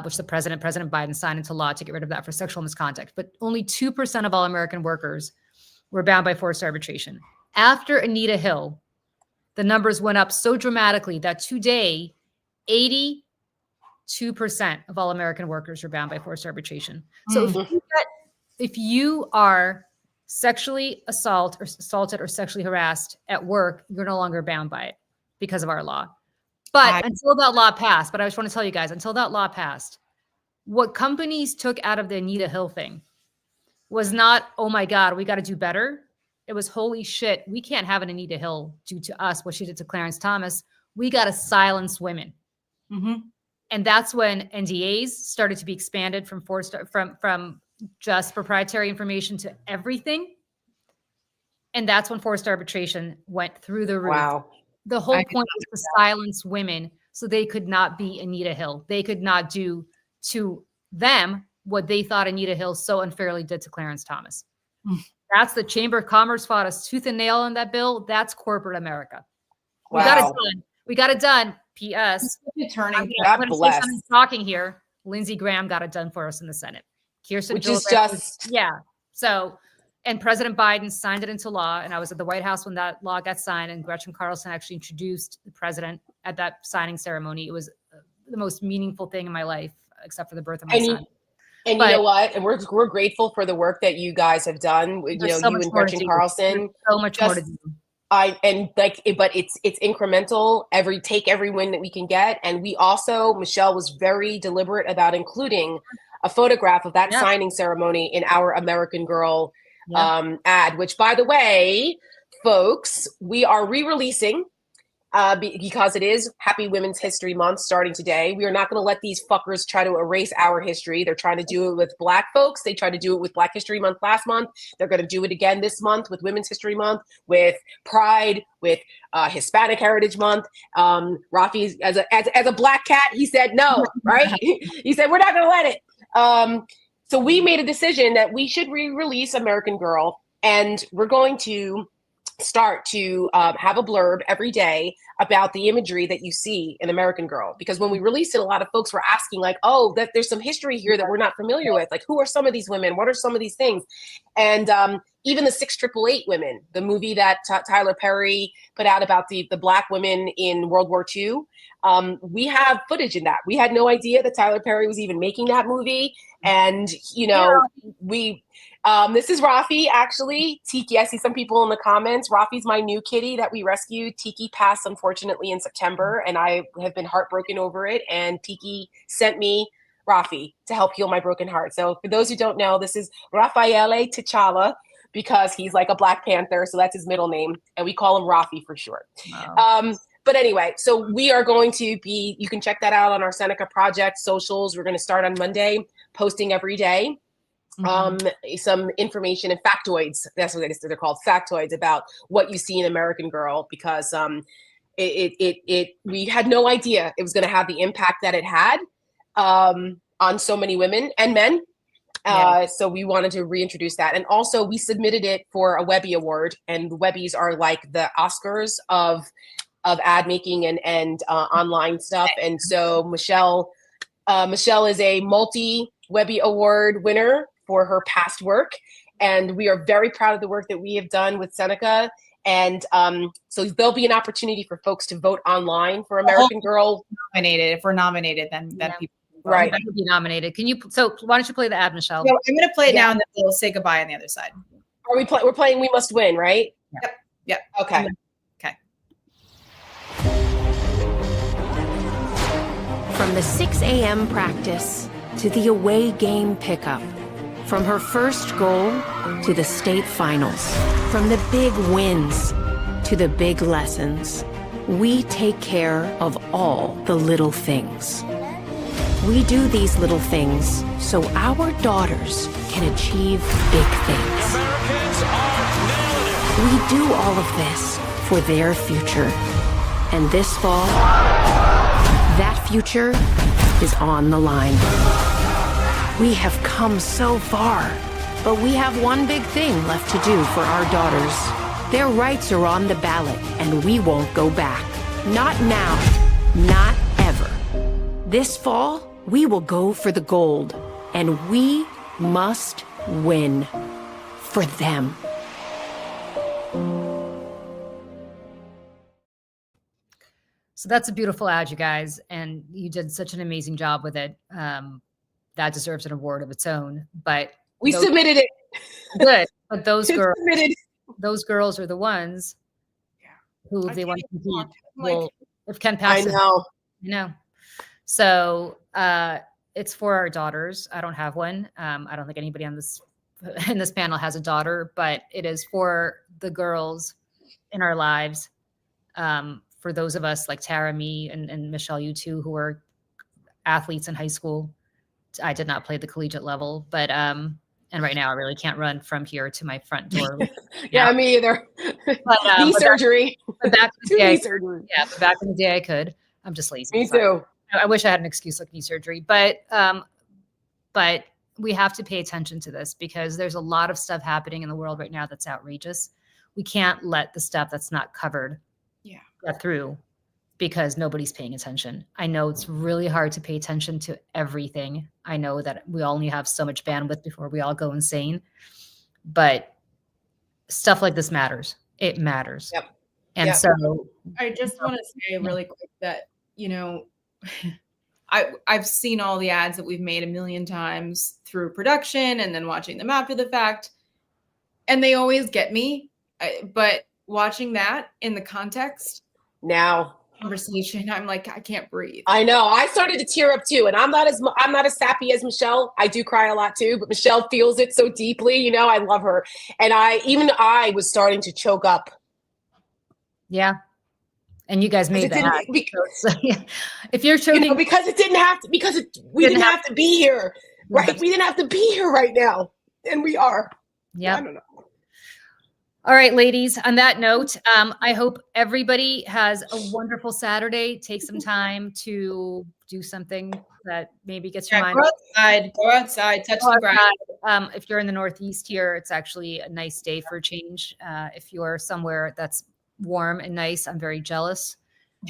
[SPEAKER 2] which President Biden signed into law to get rid of that for sexual misconduct. But only 2% of all American workers were bound by forced arbitration. After Anita Hill, the numbers went up so dramatically that today, 82% of all American workers are bound by forced arbitration. So if you are sexually assaulted or sexually harassed at work, you're no longer bound by it because of our law. But until that law passed, but I just want to tell you guys, until that law passed, what companies took out of the Anita Hill thing was not, oh my God, we got to do better. It was, holy shit, we can't have an Anita Hill do to us what she did to Clarence Thomas. We got to silence women.
[SPEAKER 3] Mm-hmm.
[SPEAKER 2] And that's when NDAs started to be expanded from from just proprietary information to everything. And that's when forced arbitration went through the roof.
[SPEAKER 1] Wow.
[SPEAKER 2] The whole point was to silence women so they could not be Anita Hill. They could not do to them what they thought Anita Hill so unfairly did to Clarence Thomas. That's the Chamber of Commerce fought us tooth and nail on that bill. That's corporate America.
[SPEAKER 1] Wow.
[SPEAKER 2] We got it done. We got it done. P.S.
[SPEAKER 3] Turning.
[SPEAKER 1] God
[SPEAKER 2] I'm
[SPEAKER 1] bless.
[SPEAKER 2] say something talking here. Lindsey Graham got it done for us in the Senate. Kirsten
[SPEAKER 1] Which is
[SPEAKER 2] Gillibrand
[SPEAKER 1] just
[SPEAKER 2] yeah. So, and President Biden signed it into law. And I was at the White House when that law got signed. And Gretchen Carlson actually introduced the president at that signing ceremony. It was the most meaningful thing in my life, except for the birth of my son.
[SPEAKER 1] And
[SPEAKER 2] But-
[SPEAKER 1] you know what? And we're grateful for the work that you guys have done. You know,
[SPEAKER 2] so
[SPEAKER 1] you
[SPEAKER 2] much
[SPEAKER 1] and
[SPEAKER 2] more to
[SPEAKER 1] Gretchen
[SPEAKER 2] do.
[SPEAKER 1] Carlson.
[SPEAKER 2] There's so much more to
[SPEAKER 1] Just-
[SPEAKER 2] do.
[SPEAKER 1] But it's incremental. Take every win that we can get. And we also, Michelle was very deliberate about including a photograph of that
[SPEAKER 2] Yeah.
[SPEAKER 1] signing ceremony in our American Girl
[SPEAKER 2] Yeah.
[SPEAKER 1] ad, which, by the way, folks, we are re-releasing because it is Happy Women's History Month starting today. We are not going to let these fuckers try to erase our history. They're trying to do it with Black folks. They tried to do it with Black History Month last month. They're going to do it again this month with Women's History Month, with Pride, with Hispanic Heritage Month. Rafi, as a Black cat, he said no, right? He said, we're not going to let it. So we made a decision that we should re-release American Girl, and we're going to start to have a blurb every day about the imagery that you see in American Girl. Because when we released it, a lot of folks were asking like, oh, that there's some history here that we're not familiar with. Like, who are some of these women? What are some of these things? And even the 6888 Women, the movie that Tyler Perry put out about the Black women in World War II, we have footage in that. We had no idea that Tyler Perry was even making that movie. And, you know, this is Rafi, actually. Tiki, I see some people in the comments. Rafi's my new kitty that we rescued. Tiki passed, unfortunately, in September, and I have been heartbroken over it. And Tiki sent me Rafi to help heal my broken heart. So for those who don't know, this is Raffaele T'Challa, because he's like a Black Panther, so that's his middle name. And we call him Rafi for short.
[SPEAKER 2] Wow.
[SPEAKER 1] But anyway, so we are going to be, you can check that out on our Seneca Project socials. We're going to start on Monday, posting every day. Some information and factoids. That's what they're called, factoids about what you see in American Girl, because we had no idea it was going to have the impact that it had on so many women and men. So we wanted to reintroduce that. And also we submitted it for a Webby Award, and the Webbies are like the Oscars of ad making and online stuff. And so Michelle is a multi-Webby Award winner for her past work. And we are very proud of the work that we have done with Seneca. And so there'll be an opportunity for folks to vote online for American Girl.
[SPEAKER 3] Nominated. If we're nominated, then people can vote.
[SPEAKER 1] Right.
[SPEAKER 2] That would be nominated. So why don't you play the ad, Michelle?
[SPEAKER 3] So I'm going to play it now, and then we'll say goodbye on the other side.
[SPEAKER 1] Are we we're playing We Must Win, right?
[SPEAKER 3] Yep.
[SPEAKER 1] Okay.
[SPEAKER 3] Okay.
[SPEAKER 6] From the 6 a.m. practice to the away game pickup, from her first goal to the state finals, from the big wins to the big lessons, we take care of all the little things. We do these little things so our daughters can achieve big things. We do all of this for their future. And this fall, that future is on the line. We have come so far, but we have one big thing left to do for our daughters. Their rights are on the ballot, and we won't go back. Not now, not ever. This fall, we will go for the gold, and we must win for them.
[SPEAKER 2] So that's a beautiful ad, you guys. And you did such an amazing job with it. That deserves an award of its own. But
[SPEAKER 1] We submitted it.
[SPEAKER 2] good. But those
[SPEAKER 1] Who's
[SPEAKER 2] girls,
[SPEAKER 1] committed?
[SPEAKER 2] those girls are the ones who
[SPEAKER 3] I
[SPEAKER 2] they want to
[SPEAKER 3] can't
[SPEAKER 2] compete.
[SPEAKER 3] even talk. Like,
[SPEAKER 2] Will, if Ken
[SPEAKER 1] I
[SPEAKER 2] passes,
[SPEAKER 1] know.
[SPEAKER 2] you know. So it's for our daughters. I don't have one. I don't think anybody on this in this panel has a daughter, but it is for the girls in our lives. For those of us like Tara, me, and Michelle, you too, who are athletes in high school. I did not play the collegiate level, but and right now I really can't run from here to my front door.
[SPEAKER 1] Yeah, me either.
[SPEAKER 2] But,
[SPEAKER 1] Knee
[SPEAKER 2] but
[SPEAKER 1] surgery.
[SPEAKER 2] back in the
[SPEAKER 1] Two
[SPEAKER 2] day,
[SPEAKER 1] knee surgery.
[SPEAKER 2] yeah, but back in the day I could. I'm just lazy.
[SPEAKER 1] Me
[SPEAKER 2] Sorry.
[SPEAKER 1] too.
[SPEAKER 2] I wish I had an excuse like knee surgery, but we have to pay attention to this because there's a lot of stuff happening in the world right now that's outrageous. We can't let the stuff that's not covered get through because nobody's paying attention. I know it's really hard to pay attention to everything. I know that we only have so much bandwidth before we all go insane, but stuff like this matters. It matters.
[SPEAKER 1] Yep.
[SPEAKER 2] And
[SPEAKER 1] Yep.
[SPEAKER 2] so
[SPEAKER 3] I just want to say really quick that, you know, I've seen all the ads that we've made a million times through production and then watching them after the fact, and they always get me. But watching that in the context
[SPEAKER 1] Now.
[SPEAKER 3] conversation, I'm like, I can't breathe.
[SPEAKER 1] I know. I started to tear up too, and I'm not as sappy as Michelle. I do cry a lot too, but Michelle feels it so deeply. You know, I love her, and I was starting to choke up.
[SPEAKER 2] yeah. And you guys made
[SPEAKER 1] It
[SPEAKER 2] that.
[SPEAKER 1] didn't-
[SPEAKER 2] So, yeah. If you're choking,
[SPEAKER 1] because it didn't have to. We didn't have to be here, right?
[SPEAKER 2] have to-
[SPEAKER 1] We didn't have to be here right now, and we are.
[SPEAKER 2] yeah.
[SPEAKER 1] I don't know.
[SPEAKER 2] All right, ladies, on that note, I hope everybody has a wonderful Saturday. Take some time to do something that maybe gets your mind.
[SPEAKER 3] Go outside, touch the ground.
[SPEAKER 2] If you're in the Northeast here, it's actually a nice day for a change. If you're somewhere that's warm and nice, I'm very jealous.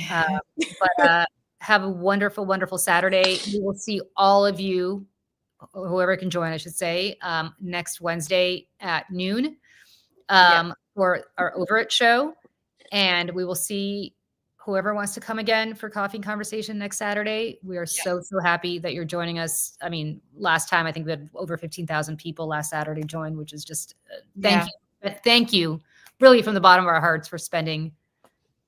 [SPEAKER 2] But have a wonderful, wonderful Saturday. We will see all of you, whoever can join, I should say, next Wednesday at noon. For our Over It show. And we will see whoever wants to come again for Coffee and Conversation next Saturday. We are so happy that you're joining us. I mean, last time I think we had over 15,000 people last Saturday join, which is just thank you really from the bottom of our hearts for spending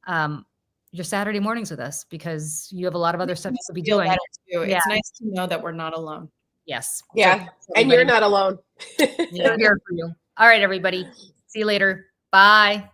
[SPEAKER 2] your Saturday mornings with us, because you have a lot of other stuff to be doing.
[SPEAKER 3] It's nice to know that we're not alone.
[SPEAKER 2] Yes.
[SPEAKER 1] Yeah. And you're not alone.
[SPEAKER 2] We're here for you. All right, everybody. See you later. Bye.